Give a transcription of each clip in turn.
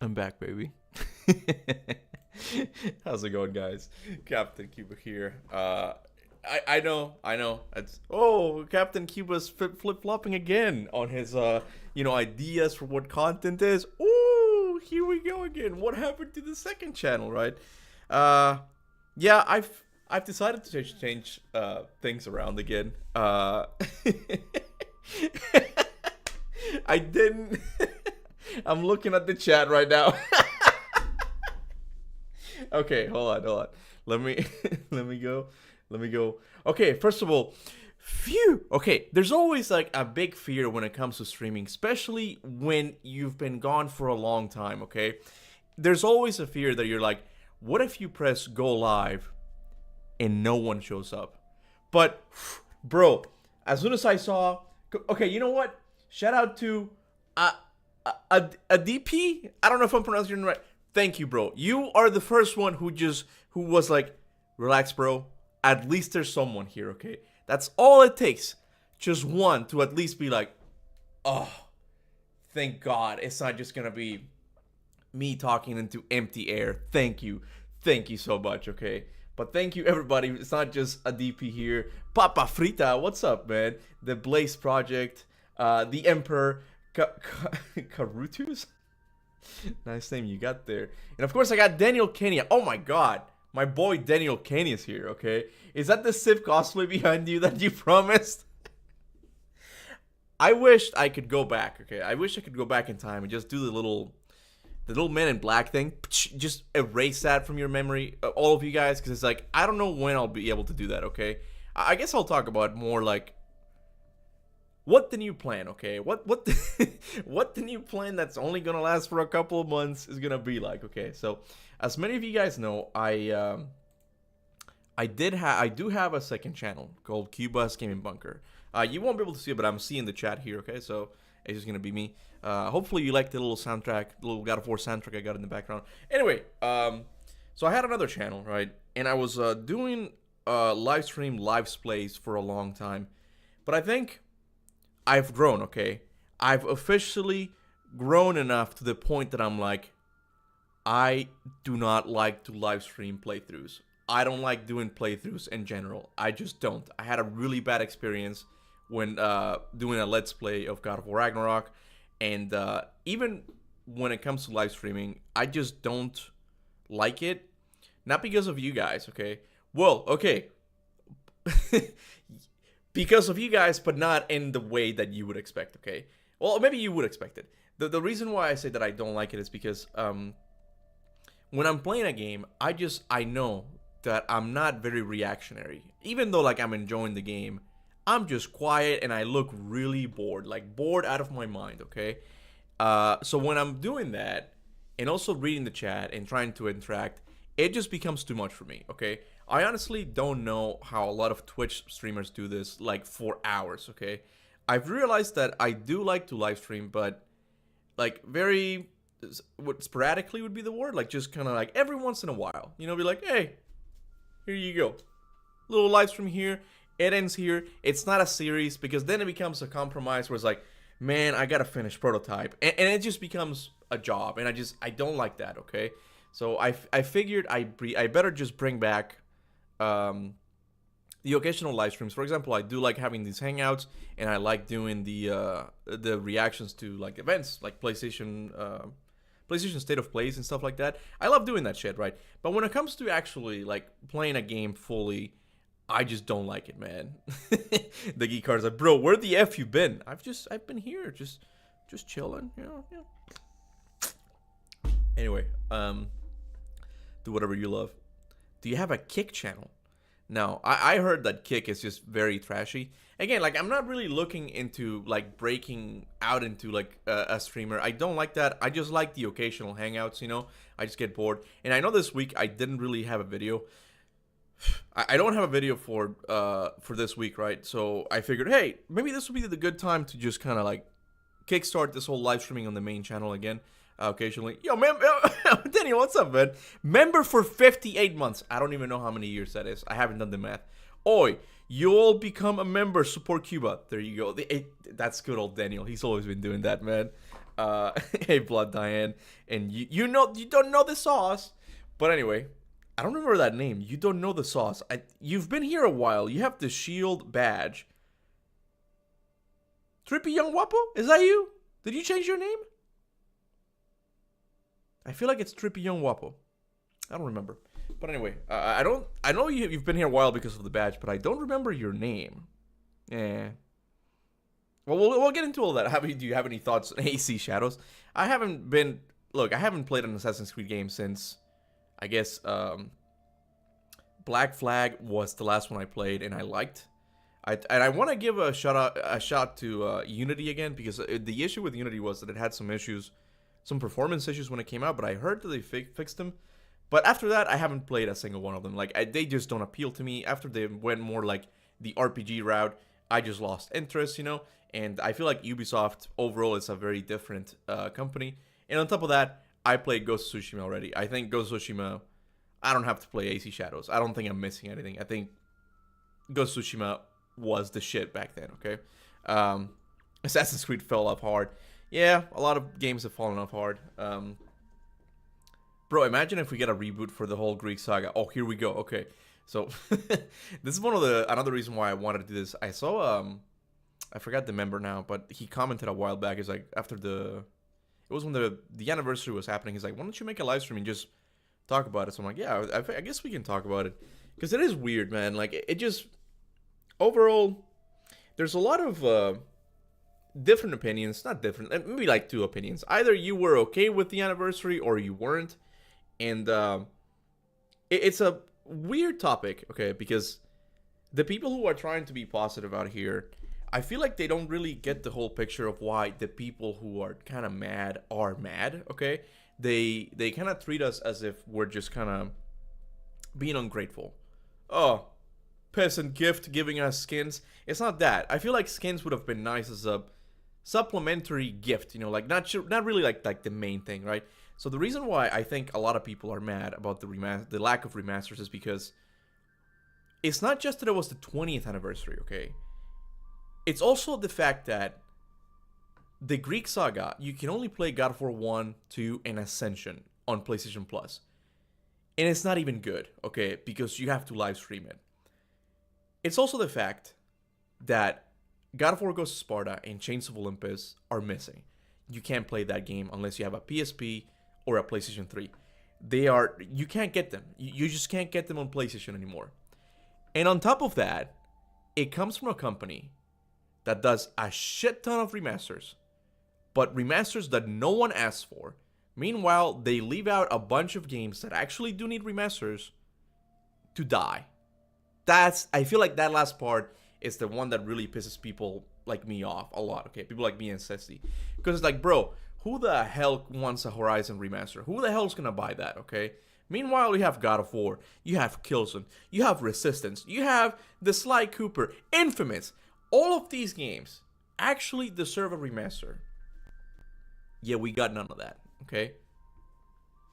I'm back, baby. How's it going, guys? Captain Kuba here. I know. It's Captain Cuba's flip flopping again on his ideas for what content is. Ooh, here we go again. What happened to the second channel, right? Yeah, I've decided to change things around again. I didn't. I'm looking at the chat right now. Okay, hold on. Let me let me go. Okay, first of all, phew. Okay, there's always like a big fear when it comes to streaming, especially when you've been gone for a long time, okay? There's always a fear that you're like, what if you press go live and no one shows up? But bro, as soon as I saw, okay, you know what? Shout out to a DP. I don't know if I'm pronouncing it right. Thank you, bro. You are the first one who was like, relax, bro. At least there's someone here, okay? That's all it takes. Just one to at least be like, oh, thank God. It's not just gonna be me talking into empty air. Thank you so much, okay? But thank you, everybody. It's not just a DP here. Papa Frita, what's up, man? The Blaze Project, the Emperor, Karutus? Nice name you got there. And of course, I got Daniel Kenya. Oh my God. My boy Daniel Kenya is here, okay? Is that the Civ cosplay behind you that you promised? I wished I could go back, okay? I wish I could go back in time and just do the little Men in Black thing. Just erase that from your memory, all of you guys, because it's like, I don't know when I'll be able to do that, okay? I guess I'll talk about more like what the new plan, okay? What the new plan that's only gonna last for a couple of months is gonna be like, okay? So, as many of you guys know, I do have a second channel called Cuba's Gaming Bunker. You won't be able to see it, but I'm seeing the chat here, okay? So it's just gonna be me. Hopefully you like the little soundtrack, the little God of War soundtrack I got in the background. Anyway, so I had another channel, right? And I was doing live stream live plays for a long time, but I think I've grown, okay? I've officially grown enough to the point that I'm like, I do not like to live stream playthroughs. I don't like doing playthroughs in general. I just don't. I had a really bad experience when doing a Let's Play of God of War Ragnarok. And even when it comes to live streaming, I just don't like it. Not because of you guys, okay? Well, okay. Because of you guys, but not in the way that you would expect, okay? Well, maybe you would expect it. The reason why I say that I don't like it is because when I'm playing a game, I know that I'm not very reactionary. Even though, like, I'm enjoying the game, I'm just quiet and I look really bored. Like, bored out of my mind, okay? So when I'm doing that, and also reading the chat and trying to interact, it just becomes too much for me, okay? I honestly don't know how a lot of Twitch streamers do this, like, for hours, okay? I've realized that I do like to live stream, but, like, very, what sporadically would be the word? Like, just kind of like every once in a while, you know, be like, hey, here you go. Little live stream here, it ends here. It's not a series, because then it becomes a compromise where it's like, man, I gotta finish prototype. And it just becomes a job, and I don't like that, okay? So I figured I better just bring back the occasional live streams. For example, I do like having these hangouts, and I like doing the reactions to like events, like PlayStation State of Plays and stuff like that. I love doing that shit, right? But when it comes to actually like playing a game fully, I just don't like it, man. The geek card's like, bro, where the F you been? I've been here, just chilling, you know. Yeah. Anyway, do whatever you love. Do you have a Kick channel? No, I heard that Kick is just very trashy. Again, like, I'm not really looking into, like, breaking out into, like, a streamer. I don't like that. I just like the occasional hangouts, you know? I just get bored. And I know this week I didn't really have a video. I don't have a video for this week, right? So I figured, hey, maybe this would be the good time to just kind of, like, kickstart this whole live streaming on the main channel again. Occasionally. Yo, man, Daniel, what's up, man? Member for 58 months. I don't even know how many years that is. I haven't done the math. Oi, You'll become a member. Support Cuba. There you go. That's good old Daniel. He's always been doing that, man. Hey, Blood Diane. And you don't know the sauce. But anyway, I don't remember that name. You don't know the sauce. You've been here a while. You have the shield badge. Trippy Young Wapo? Is that you? Did you change your name? I feel like it's Trippy Young Wapo. I don't remember. But anyway, I know you've been here a while because of the badge, but I don't remember your name. Eh. Well, we'll get into all that. Do you have any thoughts on AC Shadows? I haven't played an Assassin's Creed game since, I guess, Black Flag was the last one I played and I liked. I want to give a shot to Unity again, because the issue with Unity was that it had some issues, some performance issues when it came out, but I heard that they fixed them. But after that, I haven't played a single one of them. Like, they just don't appeal to me. After they went more like the RPG route, I just lost interest, you know? And I feel like Ubisoft, overall, is a very different company. And on top of that, I played Ghost of Tsushima already. I think Ghost of Tsushima, I don't have to play AC Shadows. I don't think I'm missing anything. I think Ghost of Tsushima was the shit back then, okay? Assassin's Creed fell off hard. Yeah, a lot of games have fallen off hard. Bro, imagine if we get a reboot for the whole Greek saga. Oh, here we go. Okay, so this is another reason why I wanted to do this. I saw I forgot the member now, but he commented a while back. He's like, it was when the anniversary was happening. He's like, why don't you make a live stream and just talk about it? So I'm like, yeah, I guess we can talk about it, because it is weird, man. Like, it just, overall, there's a lot of different opinions. Not different, maybe like two opinions. Either you were okay with the anniversary or you weren't. And it's a weird topic, okay, because the people who are trying to be positive out here, I feel like they don't really get the whole picture of why the people who are kind of mad are mad, okay? They kind of treat us as if we're just kind of being ungrateful. Oh, peasant gift giving us skins. It's not that. I feel like skins would have been nice as a supplementary gift, you know, like not really like the main thing, right? So the reason why I think a lot of people are mad about the lack of remasters is because it's not just that it was the 20th anniversary, okay? It's also the fact that the Greek Saga, you can only play God of War 1, 2, and Ascension on PlayStation Plus. And it's not even good, okay? Because you have to live stream it. It's also the fact that God of War Ghost of Sparta and Chains of Olympus are missing. You can't play that game unless you have a PSP or a PlayStation 3. You can't get them. You just can't get them on PlayStation anymore. And on top of that, it comes from a company that does a shit ton of remasters, but remasters that no one asks for. Meanwhile, they leave out a bunch of games that actually do need remasters to die. I feel like that last part is the one that really pisses people like me off a lot, okay? People like me and Ceci. Because it's like, bro, who the hell wants a Horizon remaster? Who the hell's gonna buy that, okay? Meanwhile, you have God of War, you have Killzone, you have Resistance, you have The Sly Cooper, Infamous. All of these games actually deserve a remaster. Yeah, we got none of that, okay?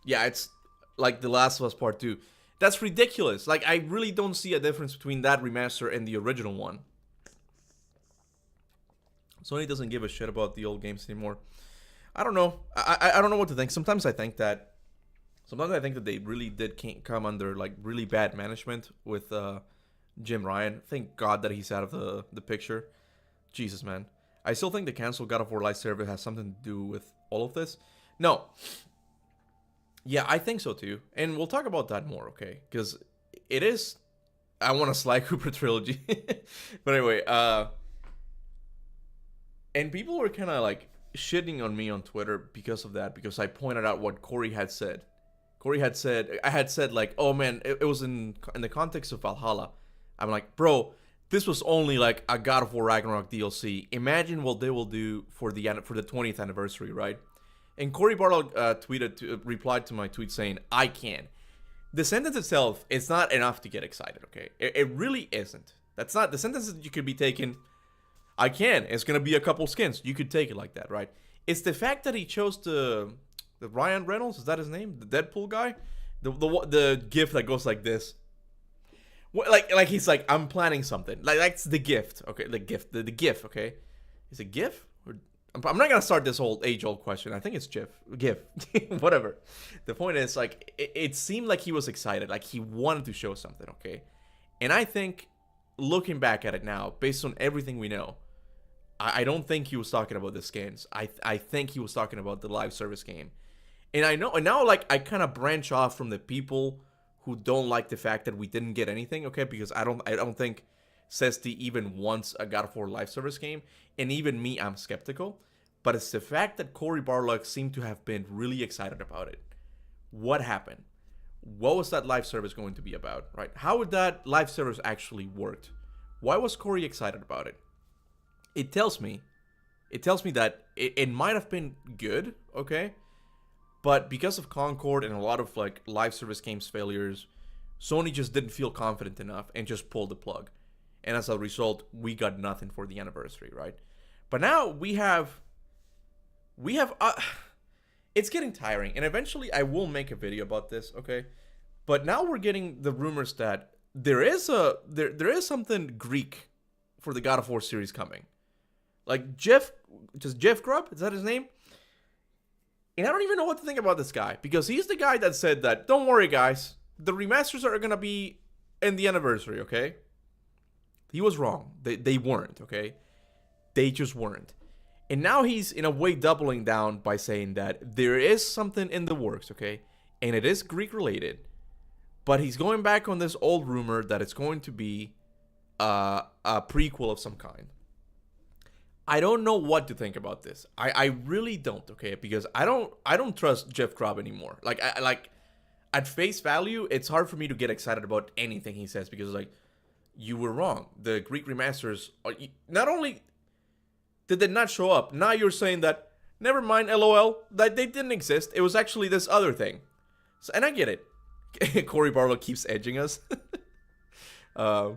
Yeah, it's like The Last of Us Part 2. That's ridiculous. Like, I really don't see a difference between that remaster and the original one. Sony doesn't give a shit about the old games anymore. I don't know. I don't know what to think. Sometimes I think that they really did come under like really bad management with Jim Ryan. Thank God that he's out of the picture. Jesus, man. I still think the canceled God of War Live service has something to do with all of this. No. Yeah, I think so too. And we'll talk about that more, okay? Because it is... I want a Sly Cooper trilogy. But anyway, and people were kind of like shitting on me on Twitter because of that, because I pointed out what Corey had said. I had said like, oh man, it was in the context of Valhalla. I'm like, bro, this was only like a God of War Ragnarok DLC. Imagine what they will do for the 20th anniversary, right? And Corey Barlow replied to my tweet saying, I can. The sentence itself is not enough to get excited, okay? It really isn't. That's not the sentence that you could be taken. I can. It's gonna be a couple skins. You could take it like that, right? It's the fact that he chose the Ryan Reynolds. Is that his name? The Deadpool guy. The GIF that goes like this. Like he's like, I'm planning something. Like that's the gift, okay? The gift, the GIF, okay? Is it GIF? Or I'm not gonna start this whole age-old question. I think it's GIF, whatever. The point is, like, it seemed like he was excited, like he wanted to show something, okay? And I think, looking back at it now, based on everything we know, I don't think he was talking about the skins. I think he was talking about the live service game. And I know, and now like I kind of branch off from the people who don't like the fact that we didn't get anything, okay? Because I don't think Cesti even wants a God of War live service game, and even me, I'm skeptical. But it's the fact that Cory Barlog seemed to have been really excited about it. What happened? What was that live service going to be about, right? How would that live service actually worked? Why was Cory excited about it? It tells me that it might have been good, okay? But because of Concord and a lot of like live service games failures, Sony just didn't feel confident enough and just pulled the plug. And as a result, we got nothing for the anniversary, right? But now we have it's getting tiring, and eventually I will make a video about this, okay? But now we're getting the rumors that there is something Greek for the God of War series coming. Like Jeff Grubb, is that his name? And I don't even know what to think about this guy, because he's the guy that said that, don't worry guys, the remasters are gonna be in the anniversary, okay? He was wrong. They weren't, okay? They just weren't. And now he's in a way doubling down by saying that there is something in the works, okay? And it is Greek related. But he's going back on this old rumor that it's going to be a prequel of some kind. I don't know what to think about this. I really don't, okay? Because I don't trust Jeff Grubb anymore. Like at face value, it's hard for me to get excited about anything he says, because like, you were wrong. The Greek remasters are, not only did they not show up, now you're saying that never mind, LOL, that they didn't exist. It was actually this other thing. So, and I get it. Cory Barlow keeps edging us. Yeah,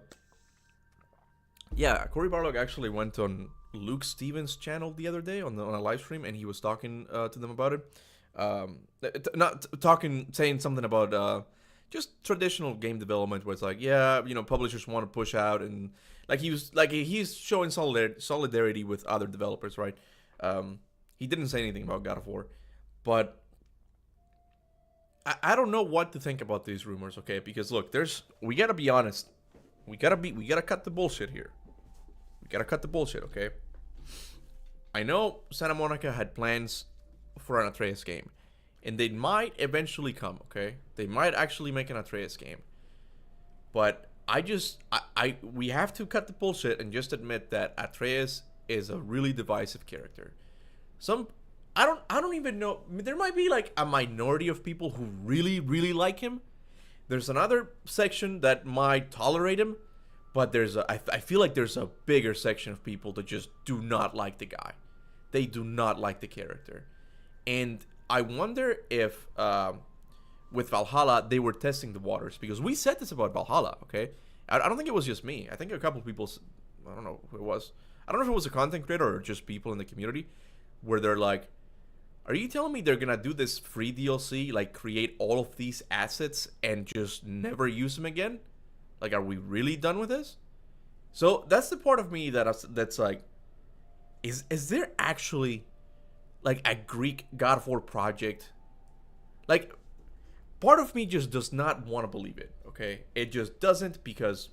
Cory Barlog actually went on Luke Stevens' channel the other day on a live stream, and he was talking to them about it. Not talking, saying something about just traditional game development, where it's like, yeah, you know, publishers want to push out, and like he's showing solidarity with other developers, right? He didn't say anything about God of War, but I don't know what to think about these rumors, okay? Because look, we gotta be honest. We gotta cut the bullshit here. We gotta cut the bullshit, okay? I know Santa Monica had plans for an Atreus game, and they might eventually come, okay? They might actually make an Atreus game. But we have to cut the bullshit and just admit that Atreus is a really divisive character. I don't even know. There might be like a minority of people who really, really like him. There's another section that might tolerate him, but I feel like there's a bigger section of people that just do not like the guy. They do not like the character. And I wonder if with Valhalla they were testing the waters, because we said this about Valhalla, okay? I don't think it was just me. I think a couple of people, I don't know who it was. I don't know if it was a content creator or just people in the community, where they're like, are you telling me they're gonna do this free DLC, like create all of these assets and just never use them again? Like, are we really done with this? So that's the part of me that's like, is there actually like a Greek God of War project? Like, part of me just does not want to believe it, okay? It just doesn't, because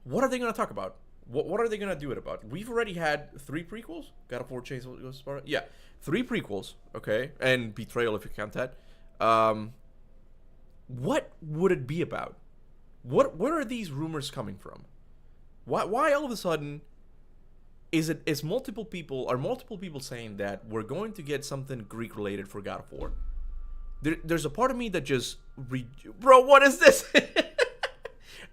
what are they gonna talk about? What are they gonna do it about? We've already had 3 prequels. God of War Chains of Sparta. Yeah, 3 prequels. Okay, and Betrayal if you count that. What would it be about? What are these rumors coming from? Why all of a sudden are multiple people saying that we're going to get something Greek related for God of War? There's a part of me that just bro, what is this?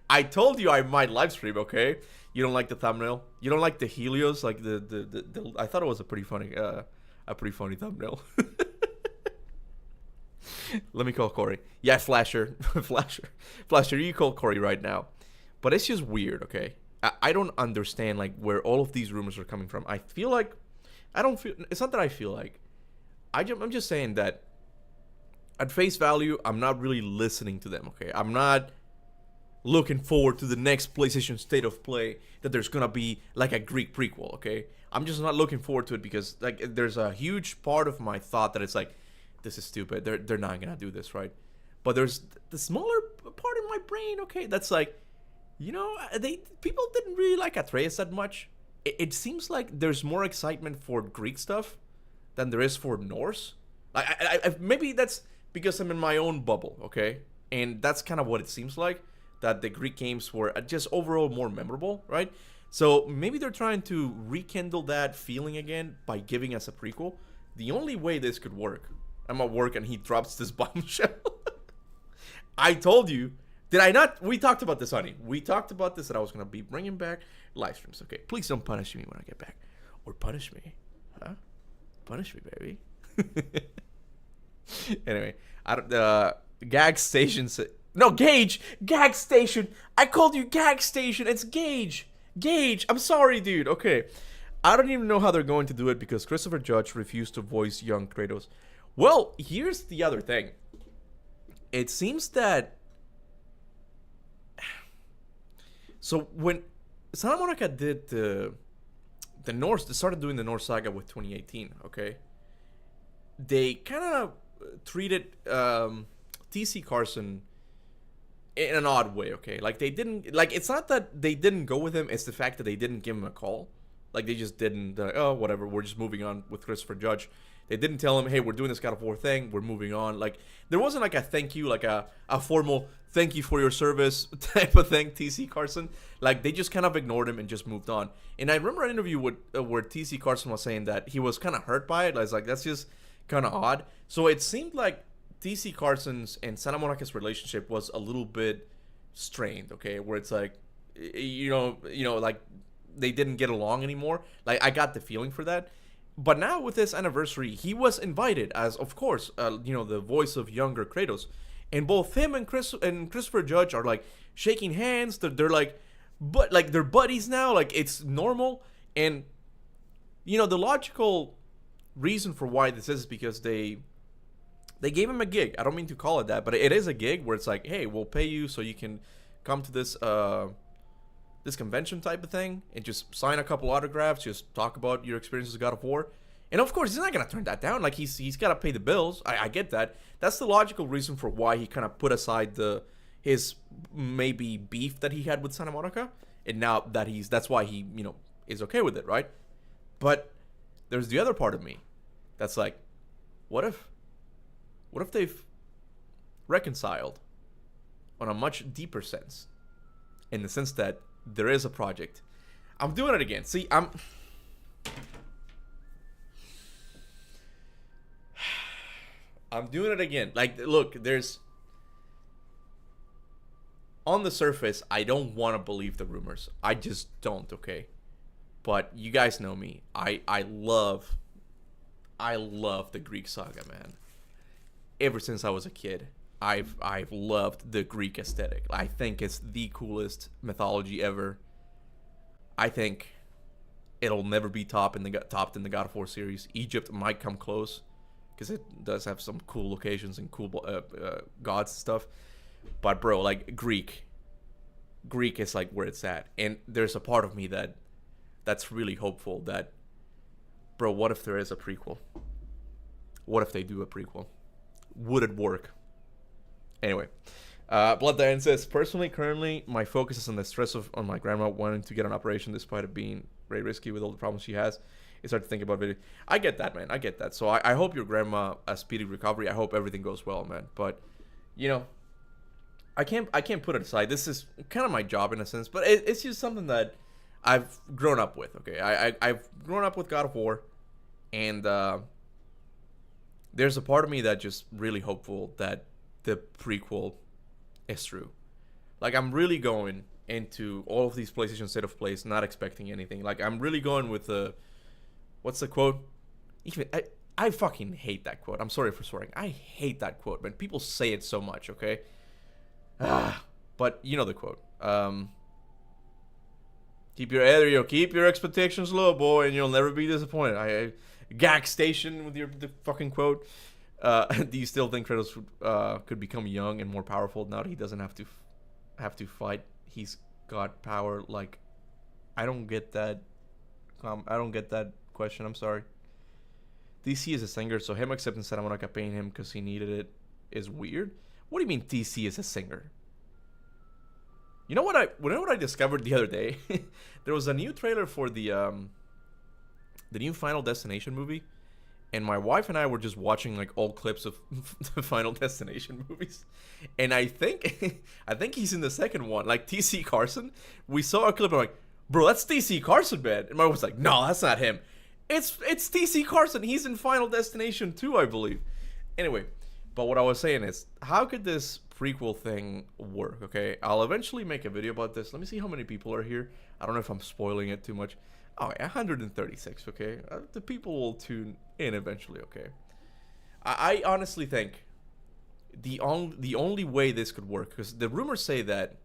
I told you I might live stream, okay? You don't like the thumbnail? You don't like the Helios? Like the I thought it was a pretty funny thumbnail. Let me call Corey. Yeah, Flasher. Flasher, you call Corey right now. But it's just weird, okay? I don't understand like where all of these rumors are coming from. I feel like it's not that I feel like. I'm just saying that at face value, I'm not really listening to them, okay? I'm not looking forward to the next PlayStation State of Play that there's gonna be like a Greek prequel. Okay, I'm just not looking forward to it because like there's a huge part of my thought that it's like, this is stupid. They're not gonna do this, right? But there's the smaller part in my brain, okay, that's like, people didn't really like Atreus that much. It seems like there's more excitement for Greek stuff than there is for Norse. Maybe that's because I'm in my own bubble, okay? And that's kind of what it seems like, that the Greek games were just overall more memorable, right? So maybe they're trying to rekindle that feeling again by giving us a prequel. The only way this could work, I'm at work and he drops this bombshell. I told you, did I not? We talked about this, honey. We talked about this, that I was going to be bringing back live streams. Okay, please don't punish me when I get back. Or punish me. Huh? Punish me, baby. Anyway, Gag Station. No, Gage. Gag Station. I called you Gag Station. It's Gage. Gage. I'm sorry, dude. Okay. I don't even know how they're going to do it because Christopher Judge refused to voice young Kratos. Well, here's the other thing. It seems that... So when Santa Monica did the Norse, they started doing the Norse Saga with 2018, okay? They kind of treated TC Carson in an odd way, okay? Like, they didn't... Like, it's not that they didn't go with him, it's the fact that they didn't give him a call. Like, they just didn't... oh, whatever, we're just moving on with Christopher Judge. They didn't tell him, hey, we're doing this God of War thing, we're moving on. Like, there wasn't like a thank you, like a formal thank you for your service type of thing, TC Carson. Like, they just kind of ignored him and just moved on. And I remember an interview with where TC Carson was saying that he was kind of hurt by it. I was like, that's just kind of odd. So it seemed like TC Carson's and Santa Monica's relationship was a little bit strained, okay? Where it's like, like they didn't get along anymore. Like, I got the feeling for that. But now with this anniversary, he was invited as, of course, the voice of younger Kratos. And both him and Christopher Judge are like shaking hands. They're like, but like they're buddies now. Like, it's normal. And the logical reason for why this is because they gave him a gig. I don't mean to call it that, but it is a gig where it's like, hey, we'll pay you so you can come to this convention type of thing and just sign a couple autographs, just talk about your experiences with God of War. And of course, he's not going to turn that down. Like, he's got to pay the bills. I get that. That's the logical reason for why he kind of put aside his maybe beef that he had with Santa Monica. And now that that's why he, is okay with it, right? But there's the other part of me that's like, what if they've reconciled on a much deeper sense? In the sense that there is a project. I'm doing it again. See, I'm doing it again. Like, look, there's... On the surface, I don't want to believe the rumors. I just don't, okay? But you guys know me. I love the Greek saga, man. Ever since I was a kid, I've loved the Greek aesthetic. I think it's the coolest mythology ever. I think it'll never be topped in the God of War series. Egypt might come close because it does have some cool locations and cool gods and stuff. But bro, like Greek is like where it's at. And there's a part of me that's really hopeful that, bro, what if there is a prequel? What if they do a prequel? Would it work? Anyway, Blood Diane says, personally, currently, my focus is on the stress on my grandma wanting to get an operation despite it being very risky with all the problems she has. It's hard to think about it. I get that, man. I get that. So I hope your grandma a speedy recovery. I hope everything goes well, man. But, I can't put it aside. This is kind of my job in a sense, but it's just something that I've grown up with, okay? I've grown up with God of War, and there's a part of me that just really hopeful that the prequel is true. Like, I'm really going into all of these PlayStation State of Plays not expecting anything. Like, I'm really going with what's the quote? Even I fucking hate that quote. I'm sorry for swearing. I hate that quote, man. People say it so much, okay? But you know the quote. Keep your expectations low, boy, and you'll never be disappointed. Gag Station with the fucking quote. Do you still think Kratos could become young and more powerful now that he doesn't have to have to fight. He's got power. Like, I don't get that. I don't get that question. I'm sorry. DC is a singer, so him accepting Santa Monica paying him because he needed it is weird. What do you mean DC is a singer? You know what I discovered the other day? There was a new trailer for the new Final Destination movie, and my wife and I were just watching like old clips of the Final Destination movies, and I think he's in the second one, like TC Carson. We saw a clip, I'm like, bro, that's TC Carson, man. And my wife was like, no, that's not him. It's TC Carson. He's in Final Destination 2, I believe. Anyway, but what I was saying is, how could this prequel thing work? Okay, I'll eventually make a video about this. Let me see how many people are here. I don't know if I'm spoiling it too much. Oh, 136. Okay, the people will tune in eventually. Okay, I honestly think the only way this could work, because the rumors say that.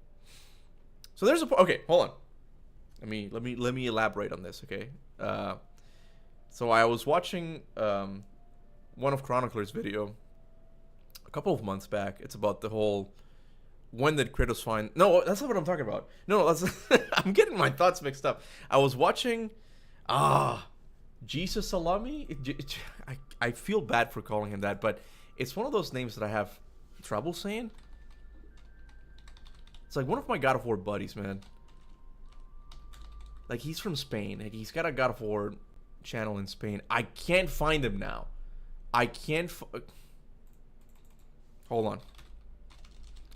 So there's a okay. Hold on. Let me elaborate on this. Okay. So I was watching one of Chronicler's video a couple of months back. It's about the whole, when did Kratos find... No, that's not what I'm talking about. No, that's I'm getting my thoughts mixed up. I was watching Jesus Salami. I feel bad for calling him that, but it's one of those names that I have trouble saying. It's like one of my God of War buddies, man. Like, he's from Spain. Like, he's got a God of War channel in Spain. I can't find him now. I can't hold on.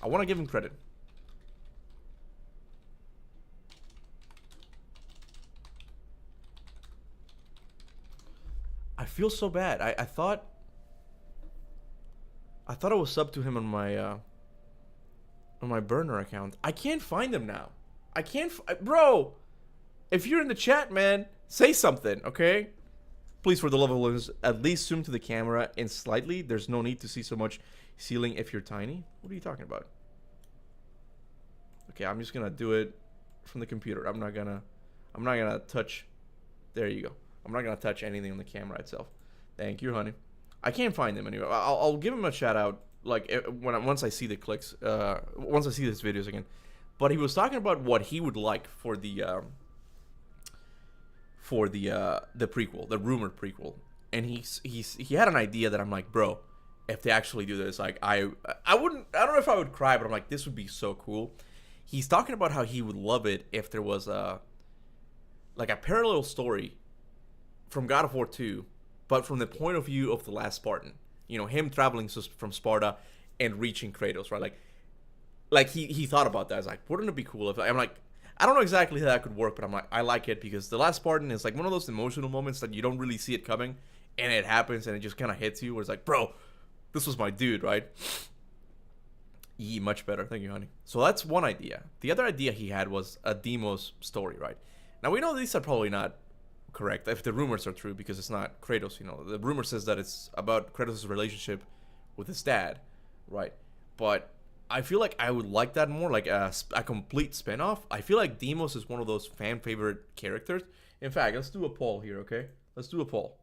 I want to give him credit. I feel so bad. I thought I was subbed to him on my burner account. I can't find him now. I can't bro, if you're in the chat, man, say something, okay? Please, for the love of Williams, at least zoom to the camera and slightly. There's no need to see so much ceiling if you're tiny. What are you talking about? Okay, I'm just gonna do it from the computer. I'm not gonna touch. There you go. I'm not gonna touch anything on the camera itself. Thank you, honey. I can't find him anyway. I'll give him a shout out like once I see the clicks. Once I see his videos again. But he was talking about what he would like for the prequel, the rumored prequel, and he had an idea that I'm like, bro, if they actually do this, like I don't know if I would cry, but I'm like, this would be so cool. He's talking about how he would love it if there was a parallel story from God of War 2, but from the point of view of the last Spartan. You know, him traveling from Sparta and reaching Kratos, right? Like he thought about that. I was like, wouldn't it be cool if I'm like, I don't know exactly how that could work, but I'm like, I like it because the last Spartan is like one of those emotional moments that you don't really see it coming, and it happens and it just kind of hits you where it's like, bro, this was my dude, right? Much better. Thank you, honey. So that's one idea. The other idea he had was a Deimos story, right? Now we know these are probably not correct if the rumors are true, because it's not Kratos. You know, the rumor says that it's about Kratos' relationship with his dad, right? But I feel like I would like that more, like a complete spinoff. I feel like Deimos is one of those fan favorite characters. In fact, let's do a poll here, okay? Let's do a poll.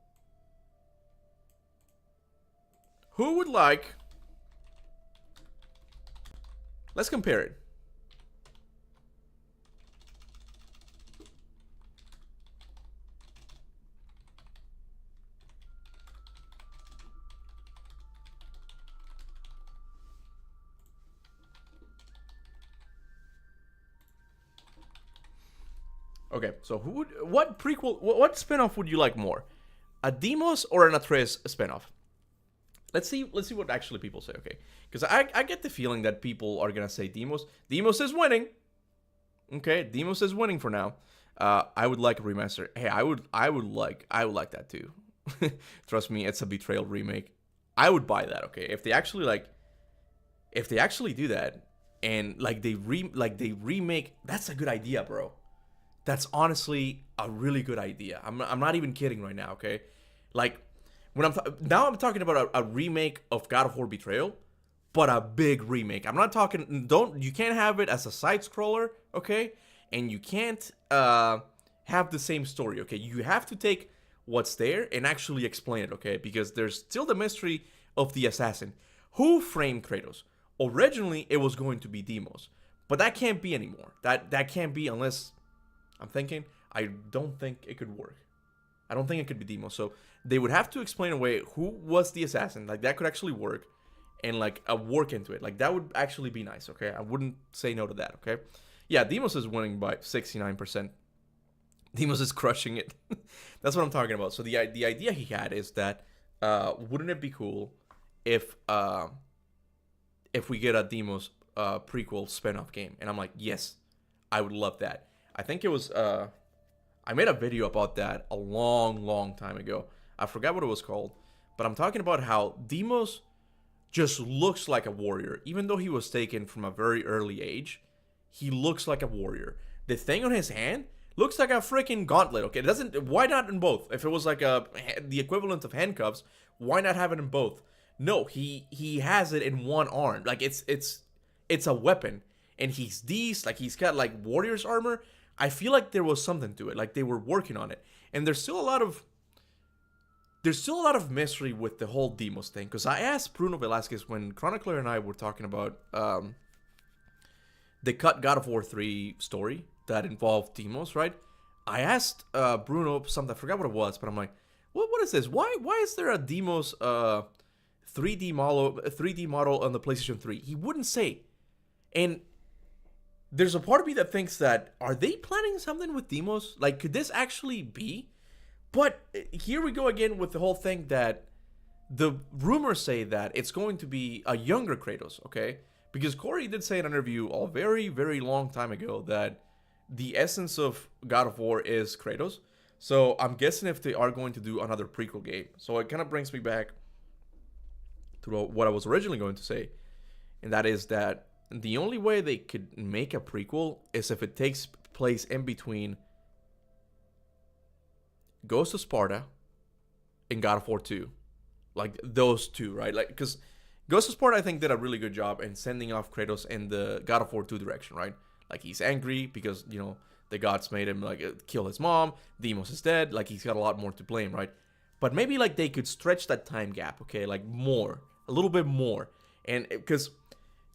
Who would like... Let's compare it. Okay, so what prequel, what spinoff would you like more? A Deimos or an Atreus spinoff? Let's see what actually people say, okay? Because I get the feeling that people are gonna say Deimos. Deimos is winning. Okay, Deimos is winning for now. I would like a remaster. Hey, I would like that too. Trust me, it's a Betrayal remake. I would buy that, okay? If they actually do that and they remake, that's a good idea, bro. That's honestly a really good idea. I'm not even kidding right now, okay? Like, when I'm talking about a remake of God of War Betrayal, but a big remake. I'm not talking, you can't have it as a side scroller, okay? And you can't have the same story, okay? You have to take what's there and actually explain it, okay? Because there's still the mystery of the assassin. Who framed Kratos? Originally, it was going to be Deimos. But that can't be anymore. That can't be unless I'm thinking. I don't think it could work. I don't think it could be Demos. So they would have to explain away who was the assassin. Like that could actually work, and like a work into it. Like that would actually be nice. Okay, I wouldn't say no to that. Okay, yeah, Demos is winning by 69%. Demos is crushing it. That's what I'm talking about. So the idea he had is that wouldn't it be cool if we get a Demos prequel spin-off game? And I'm like, yes, I would love that. I think it was I made a video about that a long time ago. I forgot what it was called, but I'm talking about how Demos just looks like a warrior. Even though he was taken from a very early age, he looks like a warrior. The thing on his hand looks like a freaking gauntlet. Okay, it doesn't. Why not in both? If it was like the equivalent of handcuffs, why not have it in both? No, he has it in one arm. Like it's a weapon, and he's like he's got like warrior's armor. I feel like there was something to it. Like they were working on it, and there's still a lot of mystery with the whole Demos thing. Because I asked Bruno Velasquez when Chronicler and I were talking about the cut God of War 3 story that involved Demos, right? I asked Bruno something. I forgot what it was, but I'm like, what is this? Why is there a Demos 3D model on the PlayStation 3? He wouldn't say. And there's a part of me that thinks that, are they planning something with Demos? Like, could this actually be? But here we go again with the whole thing that the rumors say that it's going to be a younger Kratos, okay? Because Corey did say in an interview a very, very long time ago that the essence of God of War is Kratos. So I'm guessing if they are going to do another prequel game. So it kind of brings me back to what I was originally going to say. And that is that the only way they could make a prequel is if it takes place in between Ghost of Sparta and God of War 2. Like those two, right? Like, because Ghost of Sparta, I think, did a really good job in sending off Kratos in the God of War 2 direction, right? Like, he's angry because, you know, the gods made him, like, kill his mom. Deimos is dead. Like, he's got a lot more to blame, right? But maybe, like, they could stretch that time gap, okay? Like, more. A little bit more. And because...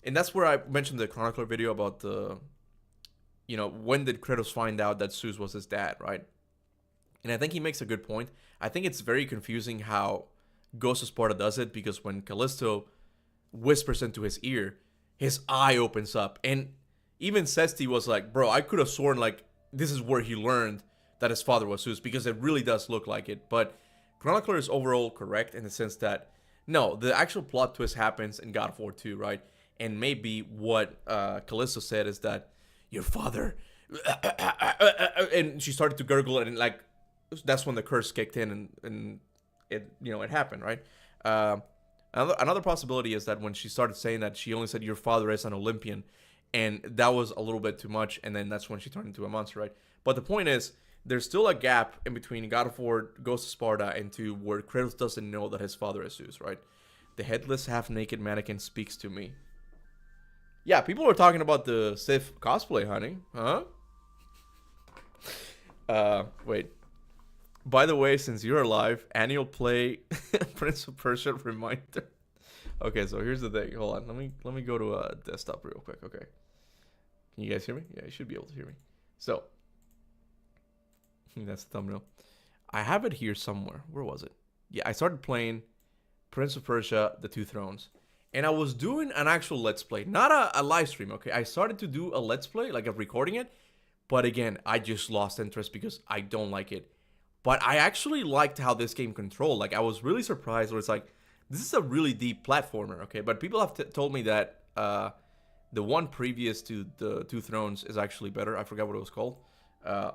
And that's where I mentioned the Chronicler video about the... You know, when did Kratos find out that Zeus was his dad, right? And I think he makes a good point. I think it's very confusing how Ghost of Sparta does it, because when Callisto whispers into his ear, his eye opens up. And even Sesti was like, bro, I could have sworn, like, this is where he learned that his father was Zeus, because it really does look like it. But Chronicler is overall correct in the sense that, no, the actual plot twist happens in God of War 2, right? And maybe what Callisto said is that, your father... and she started to gurgle, and, like, that's when the curse kicked in, and it, you know, it happened, right? Another possibility is that when she started saying that, she only said, your father is an Olympian, and that was a little bit too much, and then that's when she turned into a monster, right? But the point is, there's still a gap in between God of War, Ghost of Sparta, and to where Kratos doesn't know that his father is Zeus, right? The headless, half-naked mannequin speaks to me. Yeah, people were talking about the Sif cosplay, honey. Huh? Wait. By the way, since you're alive, Annie will play Prince of Persia reminder. Okay, so here's the thing. Hold on. Let me go to a desktop real quick. Okay. Can you guys hear me? Yeah, you should be able to hear me. So, that's the thumbnail. I have it here somewhere. Where was it? Yeah, I started playing Prince of Persia: The Two Thrones. And I was doing an actual Let's Play. Not a live stream, okay? I started to do a Let's Play, like of recording it. But again, I just lost interest because I don't like it. But I actually liked how this game controlled. Like, I was really surprised where it's like, this is a really deep platformer, okay? But people have told me that the one previous to the Two Thrones is actually better. I forgot what it was called.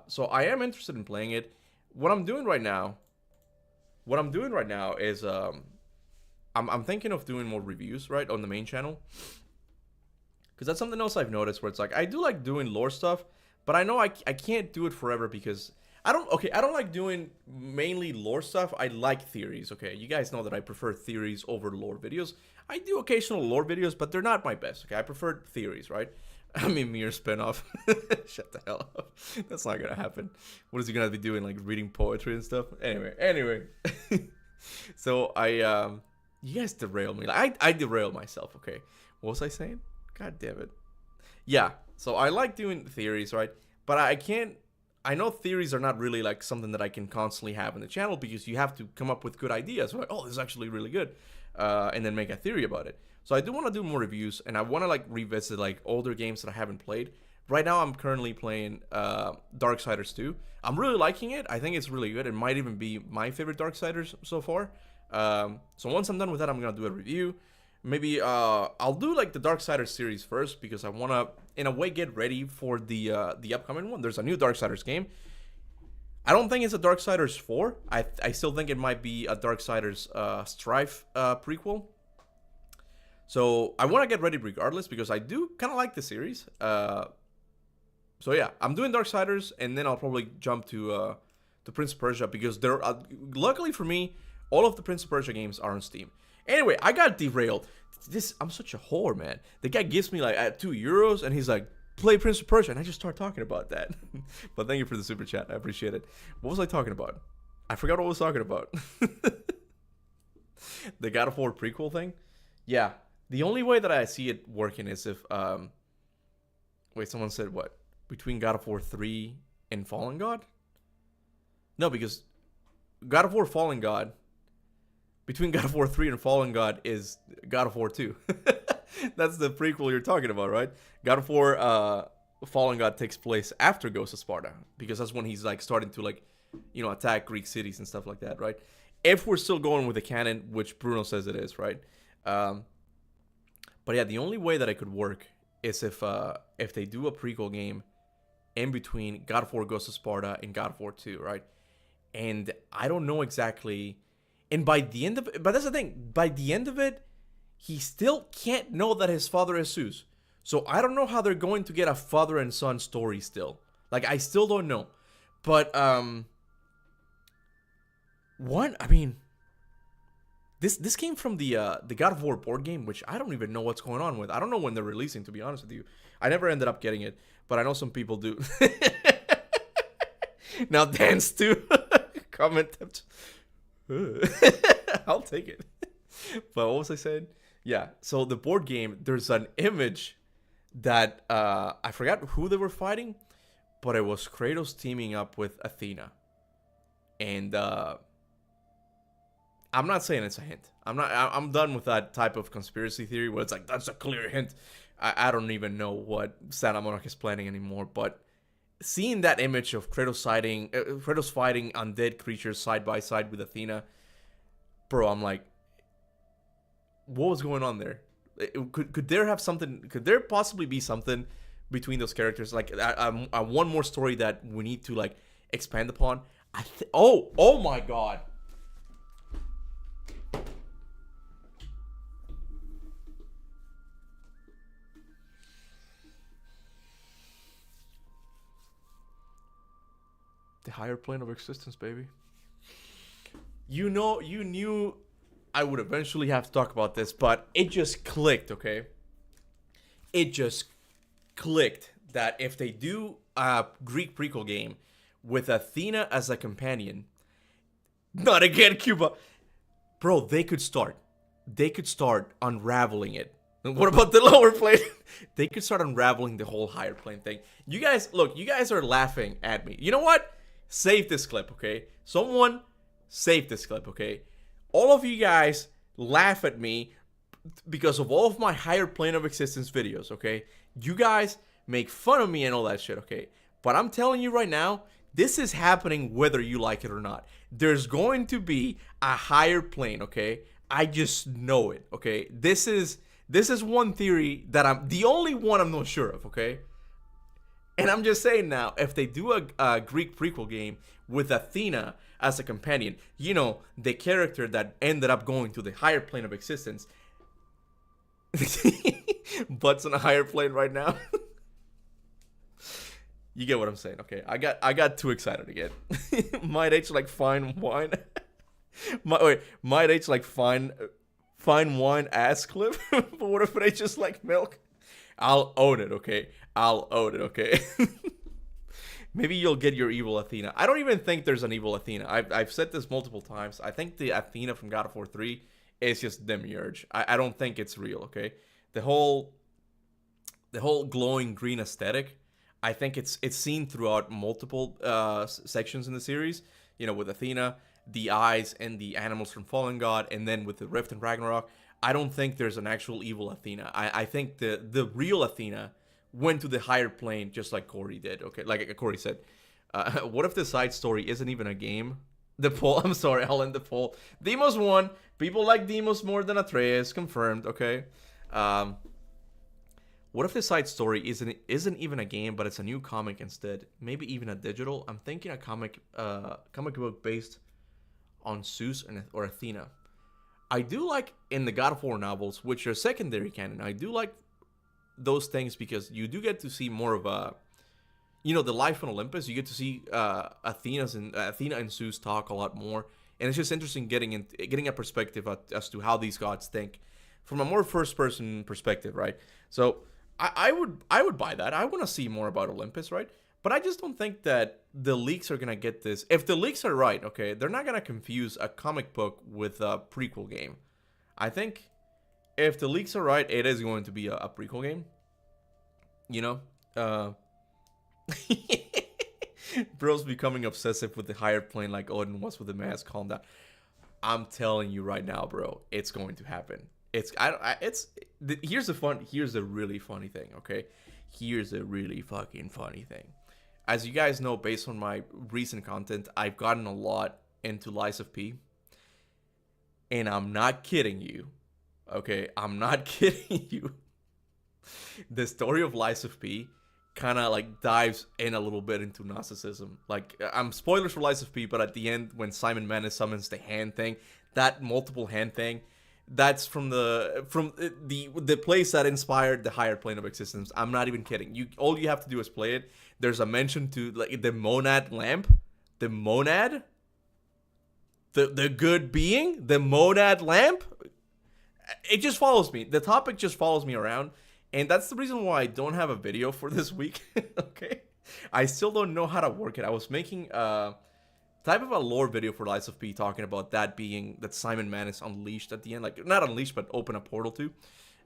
So I am interested in playing it. What I'm doing right now is I'm thinking of doing more reviews, right, on the main channel. Because that's something else I've noticed where it's like, I do like doing lore stuff, but I know I can't do it forever because I don't like doing mainly lore stuff. I like theories, okay? You guys know that I prefer theories over lore videos. I do occasional lore videos, but they're not my best, okay? I prefer theories, right? I mean, Mir spinoff. Shut the hell up. That's not gonna happen. What is he gonna be doing, like reading poetry and stuff? Anyway. So you guys derailed me. I derailed myself, okay? What was I saying? God damn it. Yeah, So I like doing theories, right? But I can't. I know theories are not really like something that I can constantly have in the channel because you have to come up with good ideas. Like, oh, this is actually really good, and then make a theory about it. So I do want to do more reviews, and I want to like revisit like older games that I haven't played. Right now, I'm currently playing Darksiders 2. I'm really liking it. I think it's really good. It might even be my favorite Darksiders so far. So once I'm done with that, I'm gonna do a review. Maybe I'll do like the Darksiders series first because I want to, in a way, get ready for the upcoming one. There's a new Darksiders game. I don't think it's a Darksiders 4. I still think it might be a Darksiders Strife prequel. So I want to get ready regardless because I do kind of like the series. So yeah, I'm doing Darksiders and then I'll probably jump to Prince of Persia because there. Luckily for me, all of the Prince of Persia games are on Steam. Anyway, I got derailed. I'm such a whore, man. The guy gives me like at €2 and he's like, play Prince of Persia, and I just start talking about that. But thank you for the super chat. I appreciate it. What was I talking about? I forgot what I was talking about. The God of War prequel thing? Yeah. The only way that I see it working is if wait, someone said what? Between God of War 3 and Fallen God? No, because God of War Fallen God, between God of War 3 and Fallen God is God of War 2. That's the prequel you're talking about, right? God of War Fallen God takes place after Ghost of Sparta, because that's when he's like starting to like, attack Greek cities and stuff like that, right? If we're still going with the canon, which Bruno says it is, right? But yeah, the only way that it could work is if they do a prequel game in between God of War Ghost of Sparta and God of War 2, right? And I don't know exactly. And by the end of it, but that's the thing, by the end of it, he still can't know that his father is Zeus. So I don't know how they're going to get a father and son story still. Like, I still don't know. But, what? I mean, this came from the God of War board game, which I don't even know what's going on with. I don't know when they're releasing, to be honest with you. I never ended up getting it, but I know some people do. Now dance too. Comment. I'll take it. But what was I saying? Yeah, so the board game, there's an image that I forgot who they were fighting, but it was Kratos teaming up with Athena. And I'm not saying it's a hint. I'm done with that type of conspiracy theory where it's like, that's a clear hint. I don't even know what Santa Monica is planning anymore, but seeing that image of Kratos fighting undead creatures side by side with Athena, bro, I'm like, what was going on there? Could there have something? Could there possibly be something between those characters? Like, one more story that we need to like expand upon. Oh my god. The higher plane of existence, baby. You knew I would eventually have to talk about this, but it just clicked, okay? It just clicked that if they do a Greek prequel game with Athena as a companion, not again, Kuba. Bro, they could start unraveling it. And what about the lower plane? They could start unraveling the whole higher plane thing. You guys are laughing at me. You know what? Save this clip, okay? Someone save this clip, okay? All of you guys laugh at me because of all of my higher plane of existence videos, okay? You guys make fun of me and all that shit, okay? But I'm telling you right now, this is happening whether you like it or not. There's going to be a higher plane, okay? I just know it, okay? This is one theory that I'm the only one I'm not sure of, okay? And I'm just saying now, if they do a Greek prequel game with Athena as a companion, the character that ended up going to the higher plane of existence, butts on a higher plane right now. You get what I'm saying, okay? I got too excited again. Might age like fine wine. Might age like fine wine ass clip. But what if it ages like milk? I'll own it, okay? I'll own it, okay? Maybe you'll get your evil Athena. I don't even think there's an evil Athena. I've said this multiple times. I think the Athena from God of War 3 is just Demiurge. I don't think it's real, okay? The whole the whole glowing green aesthetic, I think it's seen throughout multiple sections in the series. You know, with Athena, the eyes, and the animals from Fallen God, and then with the Rift and Ragnarok. I don't think there's an actual evil Athena. I think the real Athena went to the higher plane, just like Corey did. Okay, like Corey said. What if the side story isn't even a game? The poll. I'm sorry, I'll end the poll. Demos won. People like Demos more than Atreus. Confirmed. Okay. What if the side story isn't even a game, but it's a new comic instead? Maybe even a digital. I'm thinking a comic book based on Zeus or Athena. I do like in the God of War novels, which are secondary canon. I do like those things because you do get to see more of a, the life on Olympus. You get to see Athena and Zeus talk a lot more, and it's just interesting getting a perspective as to how these gods think from a more first person perspective, right? So I would buy that. I want to see more about Olympus, right? But I just don't think that the leaks are gonna get this. If the leaks are right, okay, they're not gonna confuse a comic book with a prequel game. I think if the leaks are right, it is going to be a prequel game. Bro's becoming obsessive with the higher plane like Odin was with the mask. Calm down. I'm telling you right now, bro, it's going to happen. Here's the really funny thing, okay? Here's a really fucking funny thing. As you guys know, based on my recent content, I've gotten a lot into Lies of P. And I'm not kidding you. Okay, I'm not kidding you. The story of Lies of P kind of like dives in a little bit into narcissism. Like, I'm spoilers for Lies of P, but at the end, when Simon Manus summons the hand thing, that multiple hand thing, that's from the place that inspired the higher plane of existence. I'm not even kidding. All you have to do is play it. There's a mention to like the monad lamp, the monad, the good being, the monad lamp. It just follows me. The topic just follows me around, and that's the reason why I don't have a video for this week. Okay, I still don't know how to work it. I was making type of a lore video for Lies of P talking about that Simon Manus unleashed at the end, like not unleashed but open a portal to,